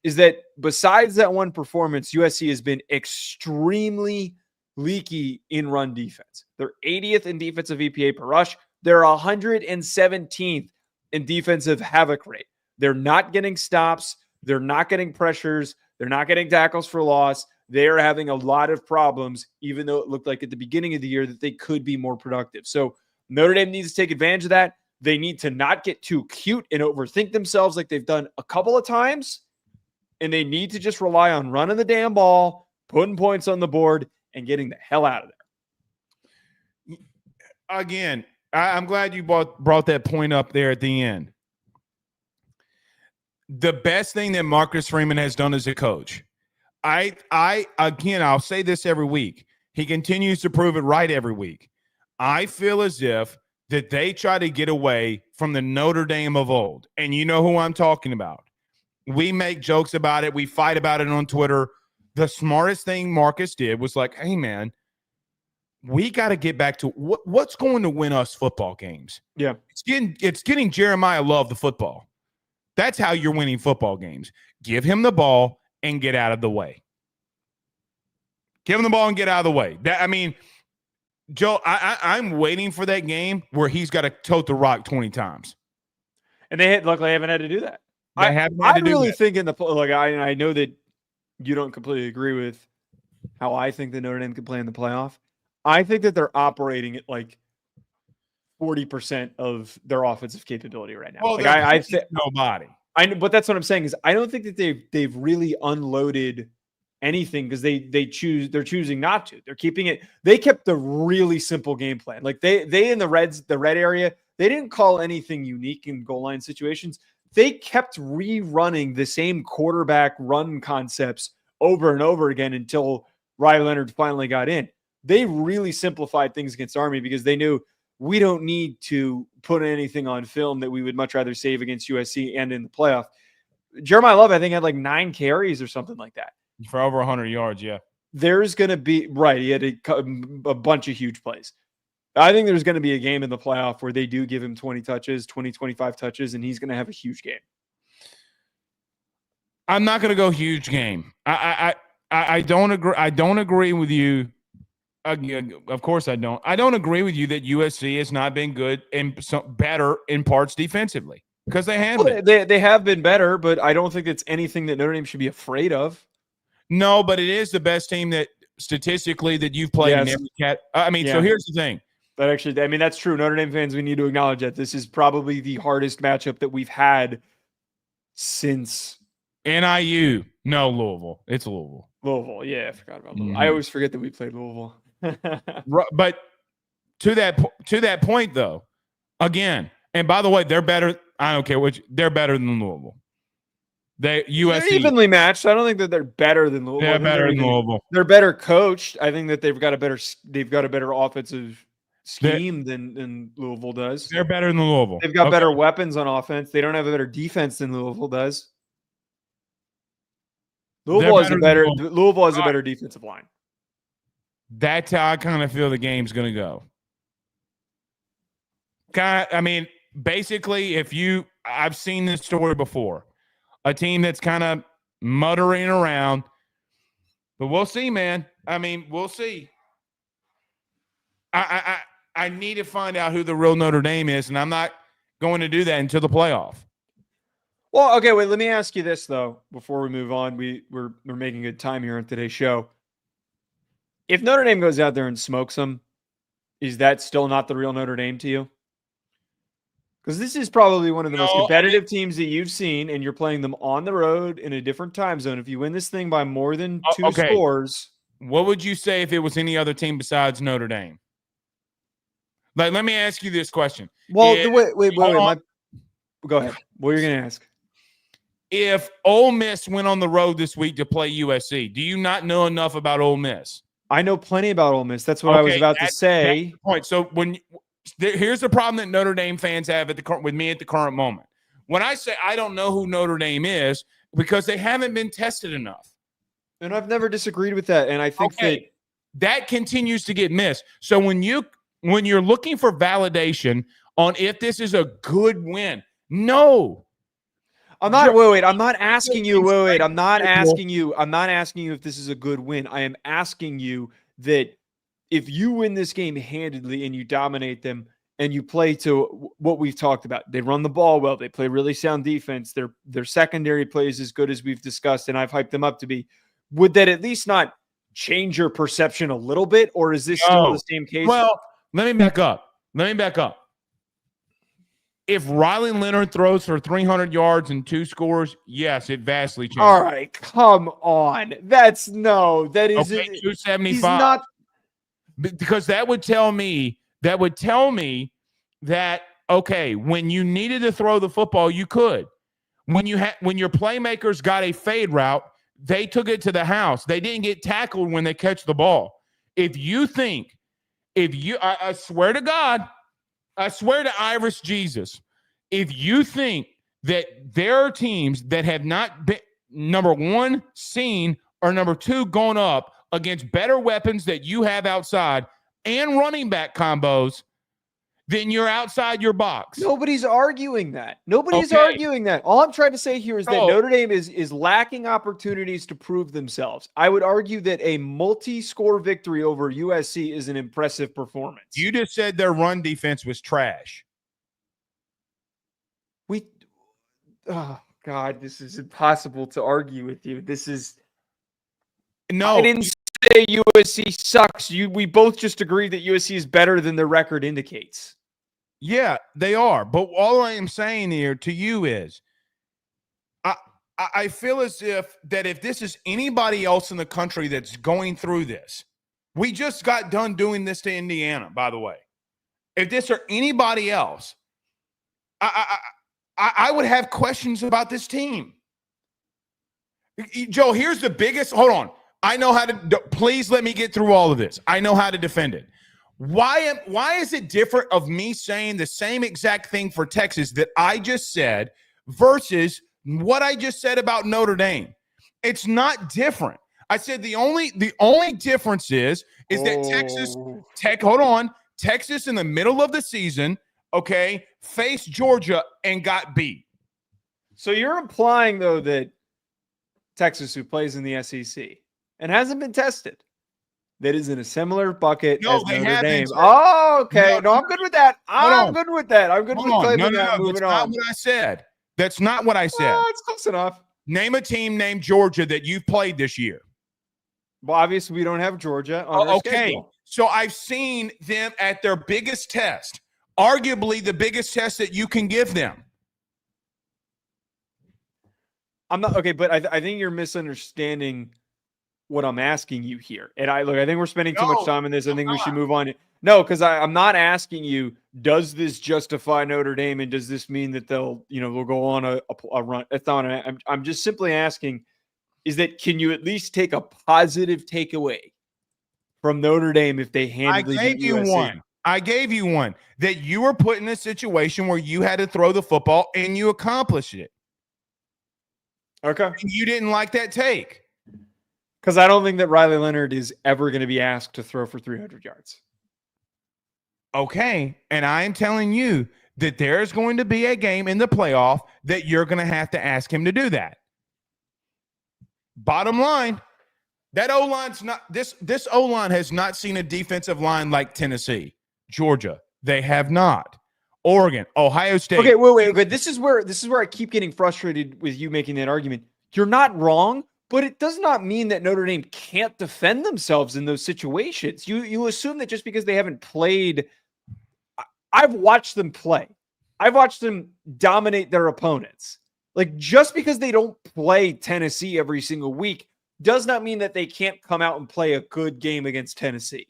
is that besides that one performance, USC has been extremely leaky in run defense. They're 80th in defensive EPA per rush. They're 117th in defensive havoc rate. They're not getting stops. They're not getting pressures. They're not getting tackles for loss. They are having a lot of problems, even though it looked like at the beginning of the year that they could be more productive. So Notre Dame needs to take advantage of that. They need to not get too cute and overthink themselves like they've done a couple of times. And they need to just rely on running the damn ball, putting points on the board, and getting the hell out of there. Again, I'm glad you brought that point up there at the end. The best thing that Marcus Freeman has done as a coach, I'll say this every week. He continues to prove it right every week. I feel as if that they try to get away from the Notre Dame of old. And you know who I'm talking about. We make jokes about it. We fight about it on Twitter. The smartest thing Marcus did was like, hey, man, we got to get back to what's going to win us football games. Yeah. It's getting Jeremiah Love the football. That's how you're winning football games. Give him the ball and get out of the way. Give him the ball and get out of the way. Joe, I'm waiting for that game where he's got to tote the rock 20 times. And they haven't had to do that. I know that you don't completely agree with how I think that Notre Dame could play in the playoff. I think that they're operating at like 40% of their offensive capability right now. Well, I think nobody. But that's what I'm saying is I don't think that they've really unloaded anything because they're choosing not to. They're keeping it. They kept the really simple game plan. Like they in the red area, they didn't call anything unique in goal line situations. They kept rerunning the same quarterback run concepts over and over again until Riley Leonard finally got in. They really simplified things against Army because they knew we don't need to put anything on film that we would much rather save against USC and in the playoff. Jeremiah Love, I think, had like 9 carries or something like that. For over 100 yards, yeah. There's going to be, right, he had a bunch of huge plays. I think there's going to be a game in the playoff where they do give him 20 touches, 20, 25 touches, and he's going to have a huge game. I'm not going to go huge game. I don't agree. I don't agree with you. Of course I don't. I don't agree with you that USC has not been good and better in parts defensively because they have been. They have been better, but I don't think it's anything that Notre Dame should be afraid of. No, but it is the best team that statistically that you've played in every cat. So here's the thing. But actually, that's true. Notre Dame fans, we need to acknowledge that this is probably the hardest matchup that we've had since NIU. No, Louisville. It's Louisville. Louisville. Yeah, I forgot about Louisville. I always forget that we played Louisville. But to that point, though, again, and by the way, they're better. I don't care which. They're better than Louisville. They're evenly matched. I don't think that they're better than Louisville. They're better than Louisville. They're better coached. I think that they've got a better offensive scheme than Louisville does. They're better than Louisville. They've got better weapons on offense. They don't have a better defense than Louisville does. Louisville has a better defensive line. That's how I kind of feel the game's going to go. Basically, I've seen this story before. A team that's kind of muttering around, But we'll see, man. I mean, we'll see. I need to find out who the real Notre Dame is, and I'm not going to do that until the playoff. Well, okay, wait. Let me ask you this though. Before we move on, we're making good time here on today's show. If Notre Dame goes out there and smokes them, is that still not the real Notre Dame to you? Because this is probably one of the most competitive teams that you've seen, and you're playing them on the road in a different time zone. If you win this thing by more than two scores, what would you say if it was any other team besides Notre Dame? Like, let me ask you this question. Well, wait. Go ahead. What are you going to ask? If Ole Miss went on the road this week to play USC, do you not know enough about Ole Miss? I know plenty about Ole Miss. That's what I was about to say. That's the point. So here's the problem that Notre Dame fans have with me at the current moment. When I say I don't know who Notre Dame is, because they haven't been tested enough. And I've never disagreed with that. And I think that continues to get missed. So when you're looking for validation on if this is a good win, no. I'm not. Wait. I'm not asking you. Wait. I'm not asking you. I'm not asking you if this is a good win. I am asking you that if you win this game handedly and you dominate them and you play to what we've talked about, they run the ball well. They play really sound defense. Their secondary plays as good as we've discussed, and I've hyped them up to be. Would that at least not change your perception a little bit, or is this still the same case? Well, let me back up. If Riley Leonard throws for 300 yards and 2 scores, yes, it vastly changes. All right, come on. That is 275. He's not, because that would tell me that okay, when you needed to throw the football, you could. When your playmakers got a fade route, they took it to the house. They didn't get tackled when they catch the ball. I swear to God, I swear to Iris Jesus, if you think that there are teams that have not been, number one, seen, or number two, gone up against better weapons that you have outside and running back combos, then you're outside your box. Nobody's arguing that. Nobody's arguing that. All I'm trying to say here is that Notre Dame is lacking opportunities to prove themselves. I would argue that a multi-score victory over USC is an impressive performance. You just said their run defense was trash. Oh, God, this is impossible to argue with you. No. I didn't say USC sucks. We both just agreed that USC is better than their record indicates. Yeah, they are. But all I am saying here to you is I feel as if this is anybody else in the country that's going through this. We just got done doing this to Indiana, by the way. If this are anybody else, I would have questions about this team. Joe, here's the biggest – hold on. I know how to – please let me get through all of this. I know how to defend it. Why is it different of me saying the same exact thing for Texas that I just said versus what I just said about Notre Dame? It's not different. I said the only difference is that Texas in the middle of the season, faced Georgia and got beat. So you're implying, though, that Texas, who plays in the SEC and hasn't been tested, that is in a similar bucket as Notre Dame. Oh, okay. No, I'm good with that. I'm good with that. I'm good with claiming that. Moving on. That's not what I said. That's not what I said. It's close enough. Name a team named Georgia that you've played this year. Well, obviously, we don't have Georgia on our schedule. So I've seen them at their biggest test, arguably the biggest test that you can give them. I'm not okay, but I think you're misunderstanding what I'm asking you here. And I think we're spending too much time on this. I think we should move on. No, because I'm not asking you, does this justify Notre Dame, and does this mean that they'll go on a run? I'm just simply asking, is that can you at least take a positive takeaway from Notre Dame if they handily beat USC? I gave you one that you were put in a situation where you had to throw the football and you accomplished it. Okay. And you didn't like that take. Because I don't think that Riley Leonard is ever going to be asked to throw for 300 yards. Okay. And I am telling you that there's going to be a game in the playoff that you're going to have to ask him to do that. Bottom line, That O-line's not this O-line has not seen a defensive line like Tennessee, Georgia. They have not. Oregon, Ohio State. Okay, wait. This is where I keep getting frustrated with you making that argument. You're not wrong, but it does not mean that Notre Dame can't defend themselves in those situations. You assume that just because they haven't played, I've watched them play. I've watched them dominate their opponents. Like, just because they don't play Tennessee every single week does not mean that they can't come out and play a good game against Tennessee,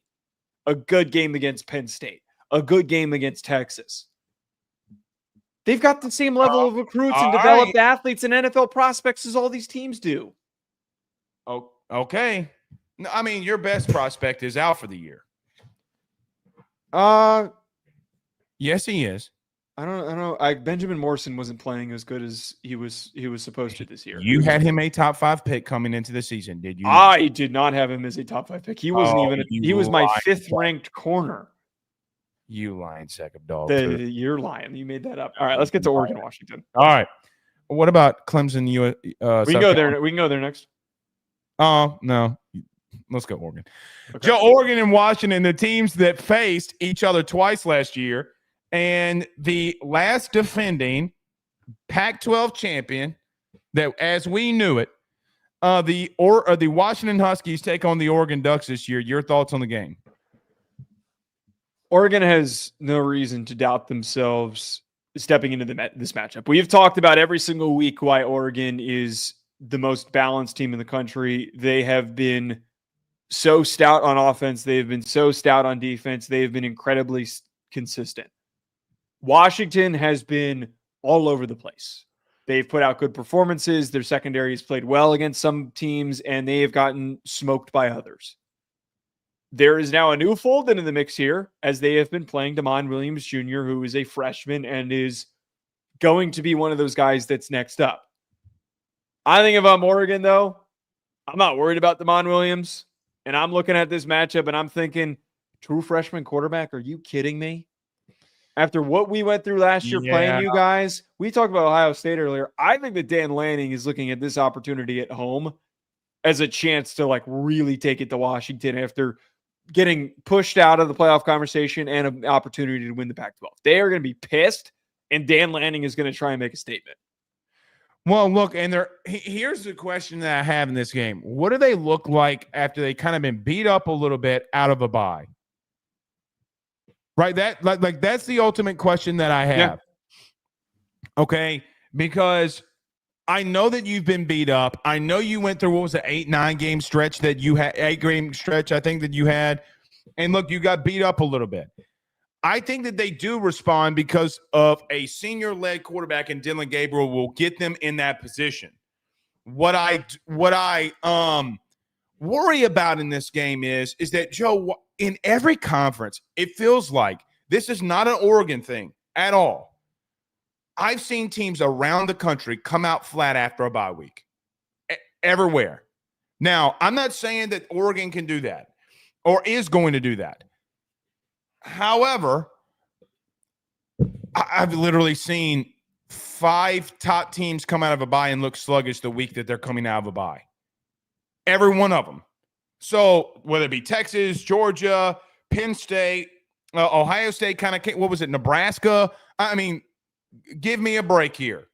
a good game against Penn State, a good game against Texas. They've got the same level of recruits and developed athletes and NFL prospects as all these teams do. Oh, okay. I mean, your best prospect is out for the year. Yes, he is. I don't know. Benjamin Morrison wasn't playing as good as he was supposed to this year. You had him a top 5 pick coming into the season, did you? I did not have him as a top 5 pick. He wasn't even. He was my 5th ranked corner. You lying sack of dog. You're lying. You made that up. All right, let's get to Oregon, Washington. All right. What about Clemson? We can go there. We can go there next. Oh no. Let's go Oregon. Okay. Joe, Oregon and Washington, the teams that faced each other twice last year. And the last defending Pac-12 champion, that as we knew it, the Washington Huskies take on the Oregon Ducks this year. Your thoughts on the game? Oregon has no reason to doubt themselves stepping into this matchup. We have talked about every single week why Oregon is the most balanced team in the country. They have been so stout on offense. They have been so stout on defense. They have been incredibly consistent. Washington has been all over the place. They've put out good performances. Their secondary has played well against some teams, and they have gotten smoked by others. There is now a new fold into the mix here, as they have been playing DeMond Williams Jr., who is a freshman and is going to be one of those guys that's next up. I think if I'm Oregon, though, I'm not worried about DeMond Williams. And I'm looking at this matchup, and I'm thinking, true freshman quarterback, are you kidding me? After what we went through last year playing you guys, we talked about Ohio State earlier. I think that Dan Lanning is looking at this opportunity at home as a chance to really take it to Washington after getting pushed out of the playoff conversation and an opportunity to win the Pac-12. They are going to be pissed, and Dan Lanning is going to try and make a statement. Well, look, and here's the question that I have in this game. What do they look like after they kind of been beat up a little bit out of a bye? Right, that's the ultimate question that I have. Yeah. Okay, because I know that you've been beat up. I know you went through, what was it, 8-9 game stretch that you had, 8 game stretch I think that you had, and look, you got beat up a little bit. I think that they do respond because of a senior-led quarterback, and Dylan Gabriel will get them in that position. What I worry about in this game is that, Joe, in every conference, it feels like this is not an Oregon thing at all. I've seen teams around the country come out flat after a bye week. Everywhere. Now, I'm not saying that Oregon can do that or is going to do that. However, I've literally seen 5 top teams come out of a bye and look sluggish the week that they're coming out of a bye. Every one of them. So whether it be Texas, Georgia, Penn State, Ohio State, kind of, what was it, Nebraska? I mean, give me a break here,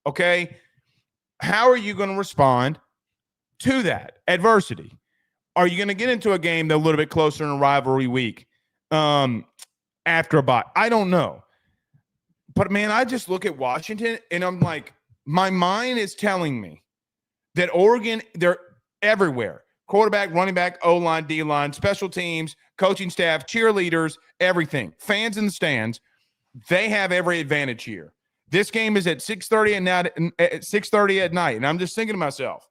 okay? How are you going to respond to that adversity? Are you going to get into a game that's a little bit closer in a rivalry week after a bye? I don't know. But, man, I just look at Washington, and I'm like, my mind is telling me that Oregon, they're everywhere. Quarterback, running back, O-line, D-line, special teams, coaching staff, cheerleaders, everything. Fans in the stands, they have every advantage here. This game is at 6:30 at night, and I'm just thinking to myself,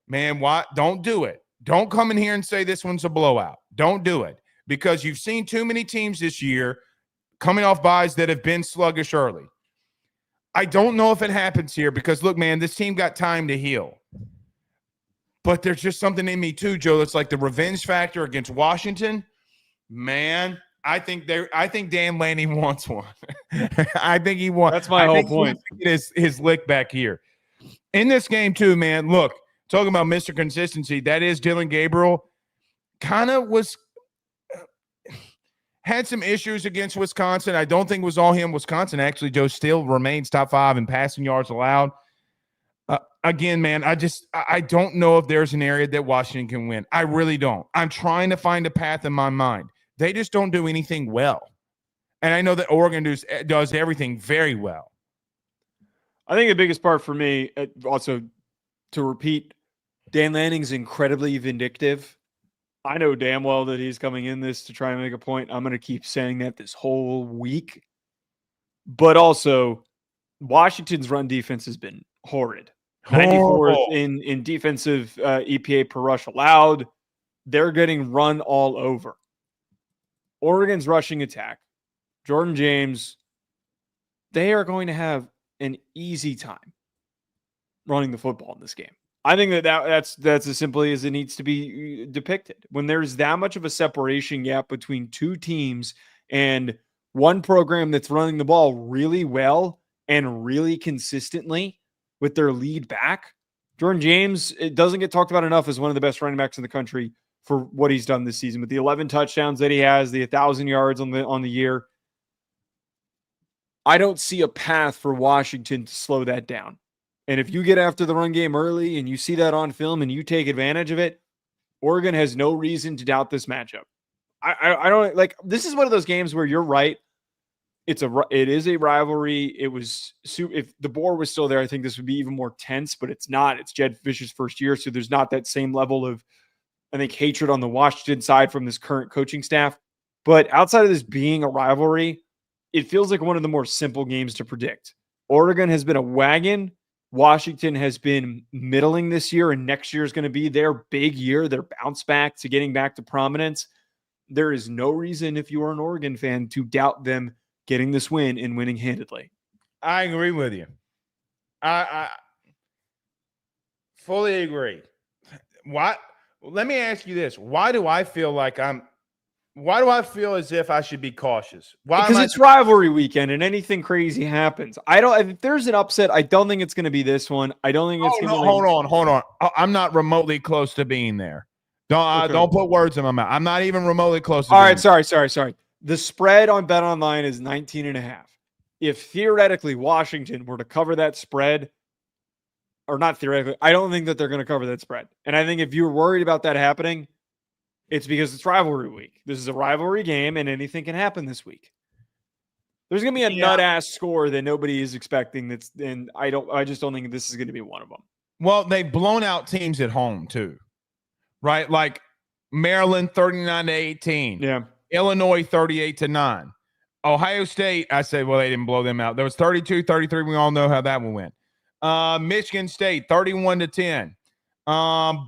man, why? Don't do it. Don't come in here and say this one's a blowout. Don't do it, because you've seen too many teams this year coming off byes that have been sluggish early. I don't know if it happens here because, look, man, this team got time to heal. But there's just something in me too, Joe, that's like the revenge factor against Washington. Man, I think Dan Lanning wants one. I think he wants. That's my whole point. Get his lick back here. In this game too, man, look, talking about Mr. Consistency, that is Dylan Gabriel. Kind of had some issues against Wisconsin. I don't think it was all him. Wisconsin actually, Joe, still remains top 5 in passing yards allowed. Again, man, I don't know if there's an area that Washington can win. I really don't. I'm trying to find a path in my mind. They just don't do anything well. And I know that Oregon does everything very well. I think the biggest part for me, also to repeat, Dan Lanning's incredibly vindictive. I know damn well that he's coming in this to try and make a point. I'm going to keep saying that this whole week. But also, Washington's run defense has been horrid. 94th in defensive EPA per rush allowed. They're getting run all over. Oregon's rushing attack, Jordan James, they are going to have an easy time running the football in this game. I think that's as simply as it needs to be depicted. When there's that much of a separation gap between two teams and one program that's running the ball really well and really consistently with their lead back, Jordan James, it doesn't get talked about enough as one of the best running backs in the country for what he's done this season with the 11 touchdowns that he has, the 1,000 yards on the year. I don't see a path for Washington to slow that down. And if you get after the run game early and you see that on film and you take advantage of it, Oregon has no reason to doubt this matchup. I don't like, this is one of those games where you're right. It is a rivalry. If the board was still there, I think this would be even more tense, but it's not. It's Jed Fish's first year, so there's not that same level of, I think, hatred on the Washington side from this current coaching staff. But outside of this being a rivalry, it feels like one of the more simple games to predict. Oregon has been a wagon. Washington has been middling this year, and next year is going to be their big year, their bounce back to getting back to prominence. There is no reason, if you are an Oregon fan, to doubt them getting this win and winning handedly. I agree with you. I fully agree. Why? Let me ask you this. Why do I feel as if I should be cautious? Because it's rivalry weekend and anything crazy happens. If there's an upset, I don't think it's going to be this one. I don't think it's going to be. Hold on. I'm not remotely close to being there. Don't put words in my mouth. I'm not even remotely close to All right, sorry. The spread on BetOnline is 19.5. If theoretically Washington were to cover that spread, or not theoretically, I don't think that they're going to cover that spread. And I think if you're worried about that happening, it's because it's rivalry week. This is a rivalry game, and anything can happen this week. There's going to be a nut-ass score that nobody is expecting. I just don't think this is going to be one of them. Well, they've blown out teams at home too, right? Like Maryland 39-18. Yeah. Illinois 38-9. Ohio State, I say, well, they didn't blow them out. There was 32-33. We all know how that one went. Michigan State 31-10.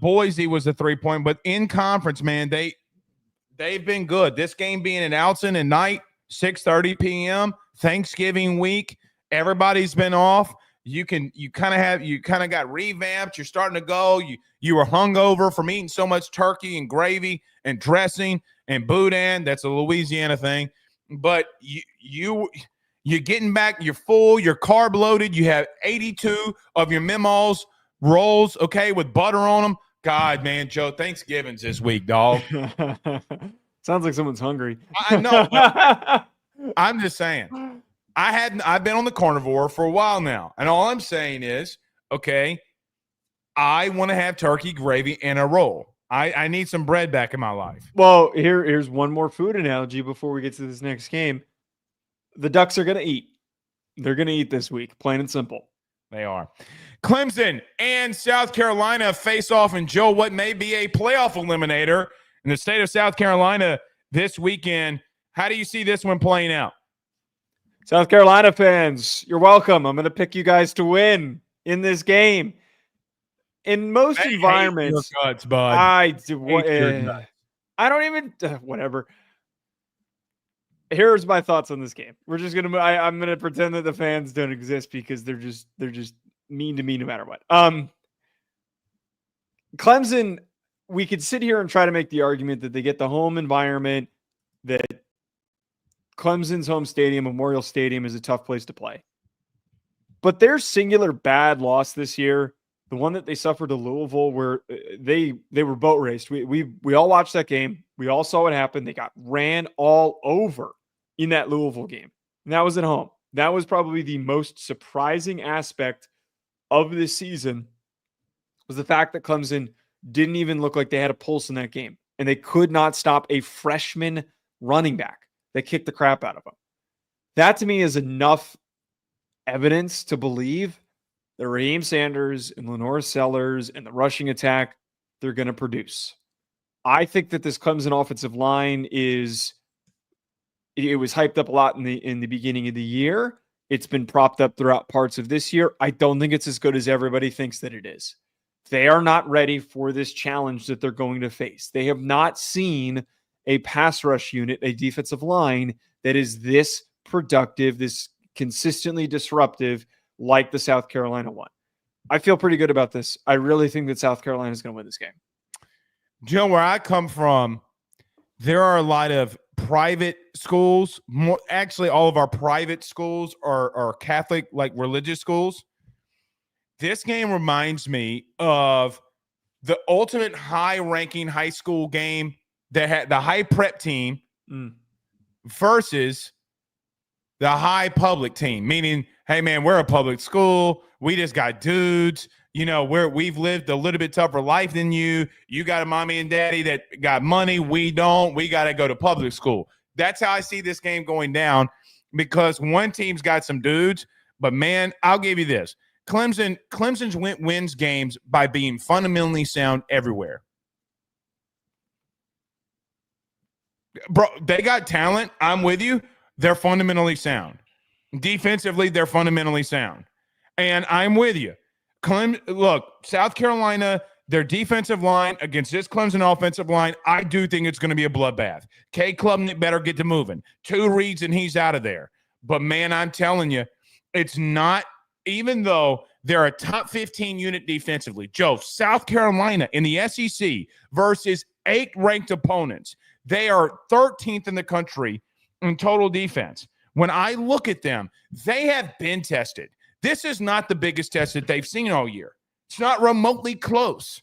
Boise was a 3-point, but in conference, man, they've been good. This game being in Alton at night, 6:30 p.m. Thanksgiving week, everybody's been off. You kind of got revamped. You're starting to go. You were hungover from eating so much turkey and gravy and dressing and boudin. That's a Louisiana thing. But you're getting back. You're full. You're carb loaded. You have 82 of your memos rolls, okay, with butter on them. God, man, Joe, Thanksgiving's this week, dog. Sounds like someone's hungry. I know. I'm just saying. I've been on the carnivore for a while now, and all I'm saying is, okay, I want to have turkey, gravy, and a roll. I need some bread back in my life. Well, here's one more food analogy before we get to this next game. The Ducks are going to eat. They're going to eat this week, plain and simple. They are. Clemson and South Carolina face off in, Joe, what may be a playoff eliminator in the state of South Carolina this weekend. How do you see this one playing out? South Carolina fans, you're welcome. I'm going to pick you guys to win in this game. In most environments, your guts, bud. I don't even whatever. Here's my thoughts on this game. We're just gonna. I'm gonna pretend that the fans don't exist because they're just mean to me no matter what. Clemson, we could sit here and try to make the argument that they get the home environment, that Clemson's home stadium, Memorial Stadium, is a tough place to play. But their singular bad loss this year the one that they suffered to Louisville, where they were boat raced. We all watched that game. We all saw what happened. They got ran all over in that Louisville game. And that was at home. That was probably the most surprising aspect of this season, was the fact that Clemson didn't even look like they had a pulse in that game. And they could not stop a freshman running back that kicked the crap out of them. That to me is enough evidence to believe that Raheem Sanders and Lenore Sellers and the rushing attack, they're going to produce. I think that this Clemson offensive line it was hyped up a lot in the beginning of the year. It's been propped up throughout parts of this year. I don't think it's as good as everybody thinks that it is. They are not ready for this challenge that they're going to face. They have not seen a pass rush unit, a defensive line that is this productive, this consistently disruptive, like the South Carolina one. I feel pretty good about this. I really think that South Carolina is going to win this game. Joe, where I come from, there are a lot of private schools. Actually, all of our private schools are Catholic, like religious schools. This game reminds me of the ultimate high-ranking high school game that had the high prep team versus the high public team, meaning, hey, man, we're a public school. We just got dudes. We've lived a little bit tougher life than you. You got a mommy and daddy that got money. We don't. We got to go to public school. That's how I see this game going down, because one team's got some dudes. But, man, I'll give you this. Clemson wins games by being fundamentally sound everywhere. Bro, they got talent. I'm with you. They're fundamentally sound. Defensively, they're fundamentally sound. And I'm with you. Look, South Carolina, their defensive line against this Clemson offensive line, I do think it's going to be a bloodbath. K. Klubnik better get to moving. 2 reads and he's out of there. But, man, I'm telling you, it's not, even though they're a top 15 unit defensively. Joe, South Carolina in the SEC versus 8 ranked opponents, they are 13th in the country in total defense. When I look at them, they have been tested. This is not the biggest test that they've seen all year. It's not remotely close.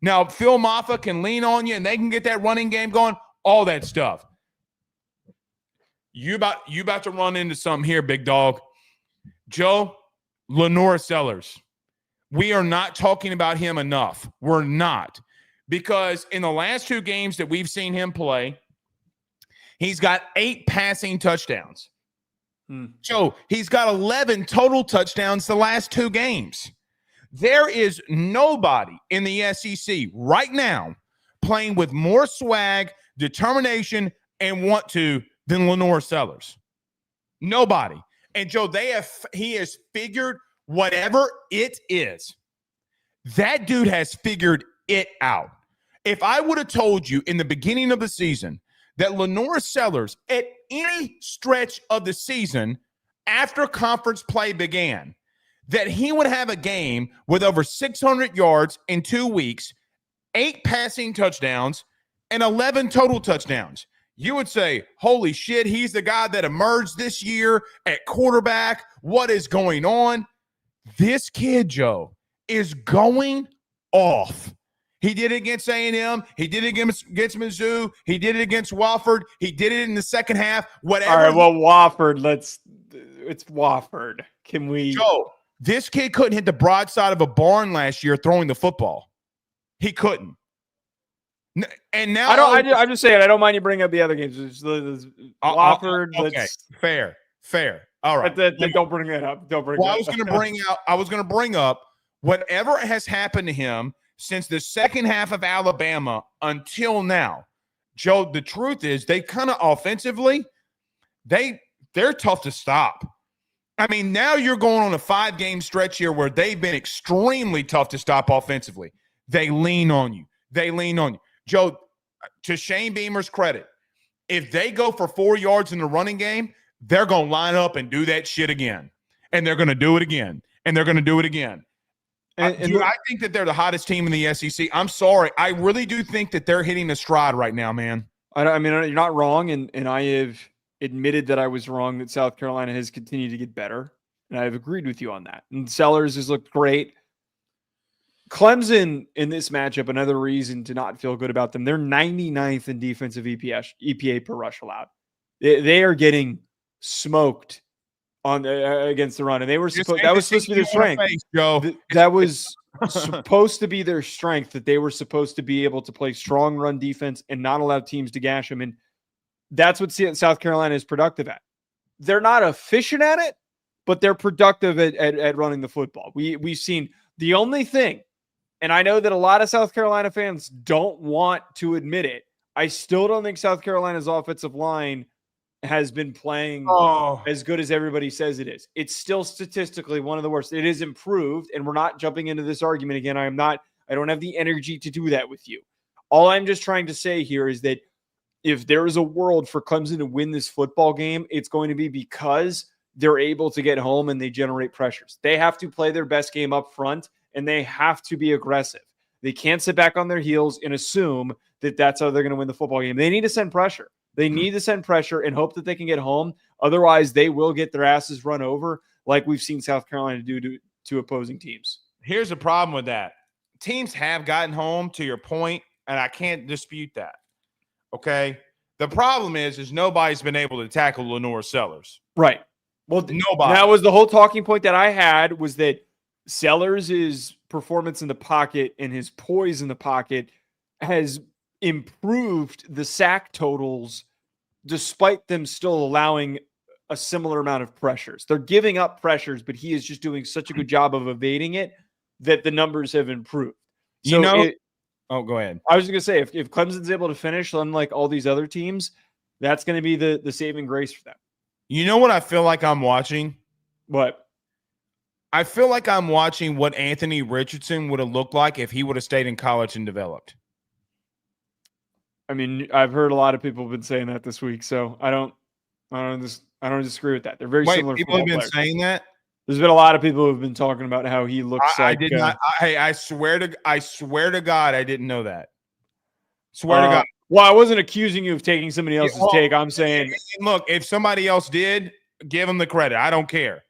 Now, Phil Maffa can lean on you, and they can get that running game going, all that stuff. You about to run into something here, big dog. Joe, Lenore Sellers. We are not talking about him enough. We're not. Because in the last 2 games that we've seen him play, he's got 8 passing touchdowns. Joe, he's got 11 total touchdowns the last 2 games. There is nobody in the SEC right now playing with more swag, determination, and want to than Lenore Sellers. Nobody. And Joe, he has figured whatever it is. That dude has figured it out. If I would have told you in the beginning of the season that Lenore Sellers at any stretch of the season after conference play began, that he would have a game with over 600 yards in 2 weeks, 8 passing touchdowns, and 11 total touchdowns, you would say, holy shit, he's the guy that emerged this year at quarterback. What is going on? This kid, Joe, is going off. He did it against A&M. He did it against Mizzou. He did it against Wofford. He did it in the second half. Whatever. All right, well, Wofford, it's Wofford. Can we? Joe, this kid couldn't hit the broadside of a barn last year throwing the football. He couldn't. And now I'm just saying, I don't mind you bringing up the other games. Wofford. Okay, fair. All right. Don't bring that up. Don't bring. Well, I was going to bring up whatever has happened to him since the second half of Alabama until now. Joe, the truth is they kind of offensively, they're tough to stop. I mean, now you're going on a 5-game stretch here where they've been extremely tough to stop offensively. They lean on you. Joe, to Shane Beamer's credit, if they go for 4 yards in the running game, they're going to line up and do that shit again. And they're going to do it again. And they're going to do it again. I think that they're the hottest team in the SEC. I'm sorry. I really do think that they're hitting a stride right now, man. I mean, you're not wrong. And I have admitted that I was wrong, that South Carolina has continued to get better. And I've agreed with you on that. And Sellers has looked great. Clemson in this matchup, another reason to not feel good about them. They're 99th in defensive EPA per rush allowed. They are getting smoked on against the run, and they were supposed to be their strength. That was supposed to be their strength. That they were supposed to be able to play strong run defense and not allow teams to gash them. And that's what South Carolina is productive at. They're not efficient at it, but they're productive at running the football. We've seen the only thing. And I know that a lot of South Carolina fans don't want to admit it. I still don't think South Carolina's offensive line has been playing as good as everybody says it is. It's still statistically one of the worst. It is improved, and we're not jumping into this argument again. I don't have the energy to do that with you. All I'm just trying to say here is that if there is a world for Clemson to win this football game, it's going to be because they're able to get home and they generate pressures. They have to play their best game up front, and they have to be aggressive. They can't sit back on their heels and assume that that's how they're going to win the football game. They need to send pressure. They need to send pressure and hope that they can get home. Otherwise, they will get their asses run over like we've seen South Carolina do to opposing teams. Here's the problem with that. Teams have gotten home, to your point, and I can't dispute that. Okay? The problem is nobody's been able to tackle Lenore Sellers. Right. Well, nobody. That was the whole talking point that I had, was that Sellers' performance in the pocket and his poise in the pocket has improved the sack totals despite them still allowing a similar amount of pressures. They're giving up pressures, but he is just doing such a good job of evading it that the numbers have improved. So go ahead. I was just going to say, if Clemson's able to finish, unlike all these other teams, that's going to be the saving grace for them. You know what I feel like I'm watching? What? I feel like I'm watching what Anthony Richardson would have looked like if he would have stayed in college and developed. I mean, I've heard a lot of people have been saying that this week, so I don't disagree with that. They're very similar. People have been saying that. There's been a lot of people who have been talking about how he looks like. I did not. I swear to God, I didn't know that. Swear to God. Well, I wasn't accusing you of taking somebody else's take. I'm saying, look, if somebody else did, give him the credit. I don't care.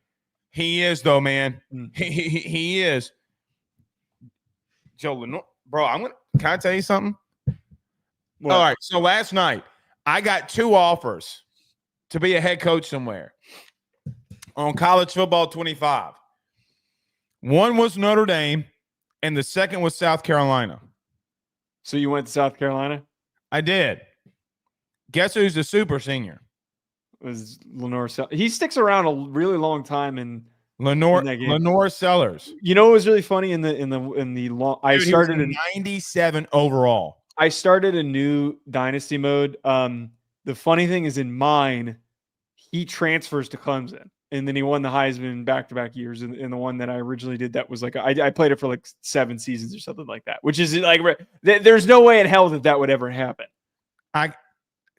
He is, though, man. He is. Joe Lenore, bro. Can I tell you something? What? All right. So last night, I got 2 offers to be a head coach somewhere on College Football 25. One was Notre Dame, and the second was South Carolina. So you went to South Carolina? I did. Guess who's the super senior? It was Lenore Sellers. He sticks around a really long time in Lenore Sellers. You know what was really funny in the long? I started in 97 overall. I started a new dynasty mode. The funny thing is, in mine, he transfers to Clemson, and then he won the Heisman back-to-back years. In the one that I originally did, that was like I played it for like 7 seasons or something like that. Which is like, there's no way in hell that would ever happen. I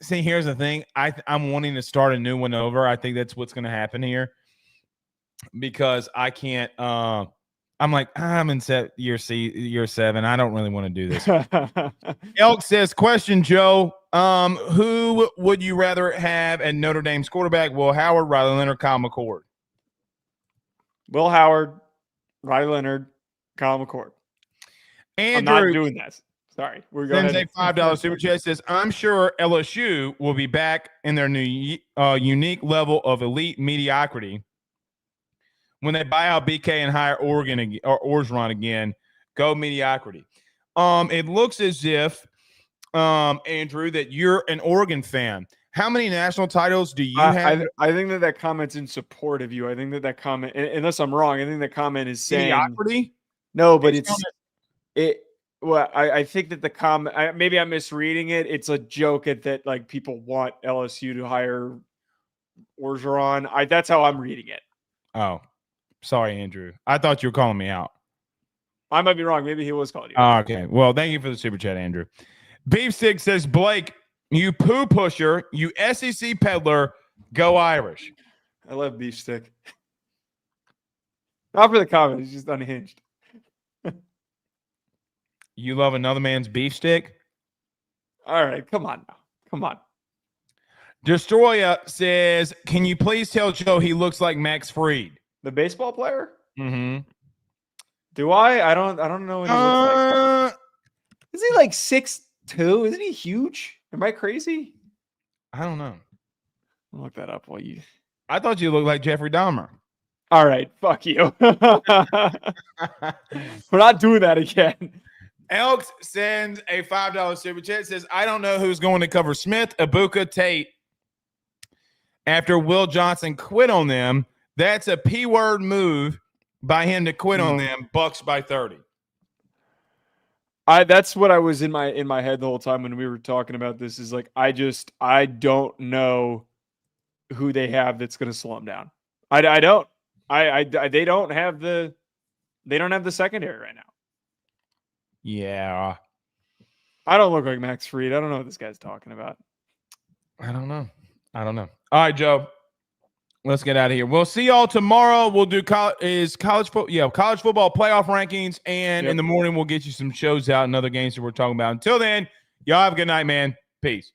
see. Here's the thing. I'm wanting to start a new one over. I think that's what's going to happen here, because I can't. I'm in year 7. I don't really want to do this. Elk says, question, Joe. Who would you rather have at Notre Dame's quarterback? Will Howard, Riley Leonard, Kyle McCord? Will Howard, Riley Leonard, Kyle McCord. Andrew, I'm not doing this. Sorry. We're going to $5 super chat. Says, I'm sure LSU will be back in their new unique level of elite mediocrity when they buy out BK and hire Oregon or Orgeron again. Go mediocrity. It looks as if, Andrew, that you're an Oregon fan. How many national titles do you have? I think that comment's in support of you. I think that comment, unless I'm wrong, I think that comment is saying mediocrity. No, but Well, I think that the comment, maybe I'm misreading it. It's a joke at that, like, people want LSU to hire Orgeron. That's how I'm reading it. Oh, sorry, Andrew. I thought you were calling me out. I might be wrong. Maybe he was calling you out. Okay. Well, thank you for the super chat, Andrew. Beefstick says, Blake, you poo pusher, you SEC peddler, go Irish. I love Beefstick. Not for the comment. He's just unhinged. You love another man's beef stick? All right, come on now. Come on. Destroya says, can you please tell Joe he looks like Max Fried? The baseball player? Mm-hmm. Do I? I don't know what he looks like. Is he like 6'2"? Isn't he huge? Am I crazy? I don't know. I'll look that up while you. I thought you looked like Jeffrey Dahmer. All right, fuck you. We're not doing that again. Elks sends a $5 super chat. Says, I don't know who's going to cover Smith, Ibuka, Tate after Will Johnson quit on them. That's a P-word move by him to quit on them. Bucks by 30. That's what I was in my head the whole time when we were talking about this. Is like I don't know who they have that's going to slow them down. I don't. They don't have the secondary right now. Yeah. I don't look like Max Fried. I don't know what this guy's talking about. I don't know. All right, Joe. Let's get out of here. We'll see y'all tomorrow. We'll do college football playoff rankings, and in the morning we'll get you some shows out and other games that we're talking about. Until then, y'all have a good night, man. Peace.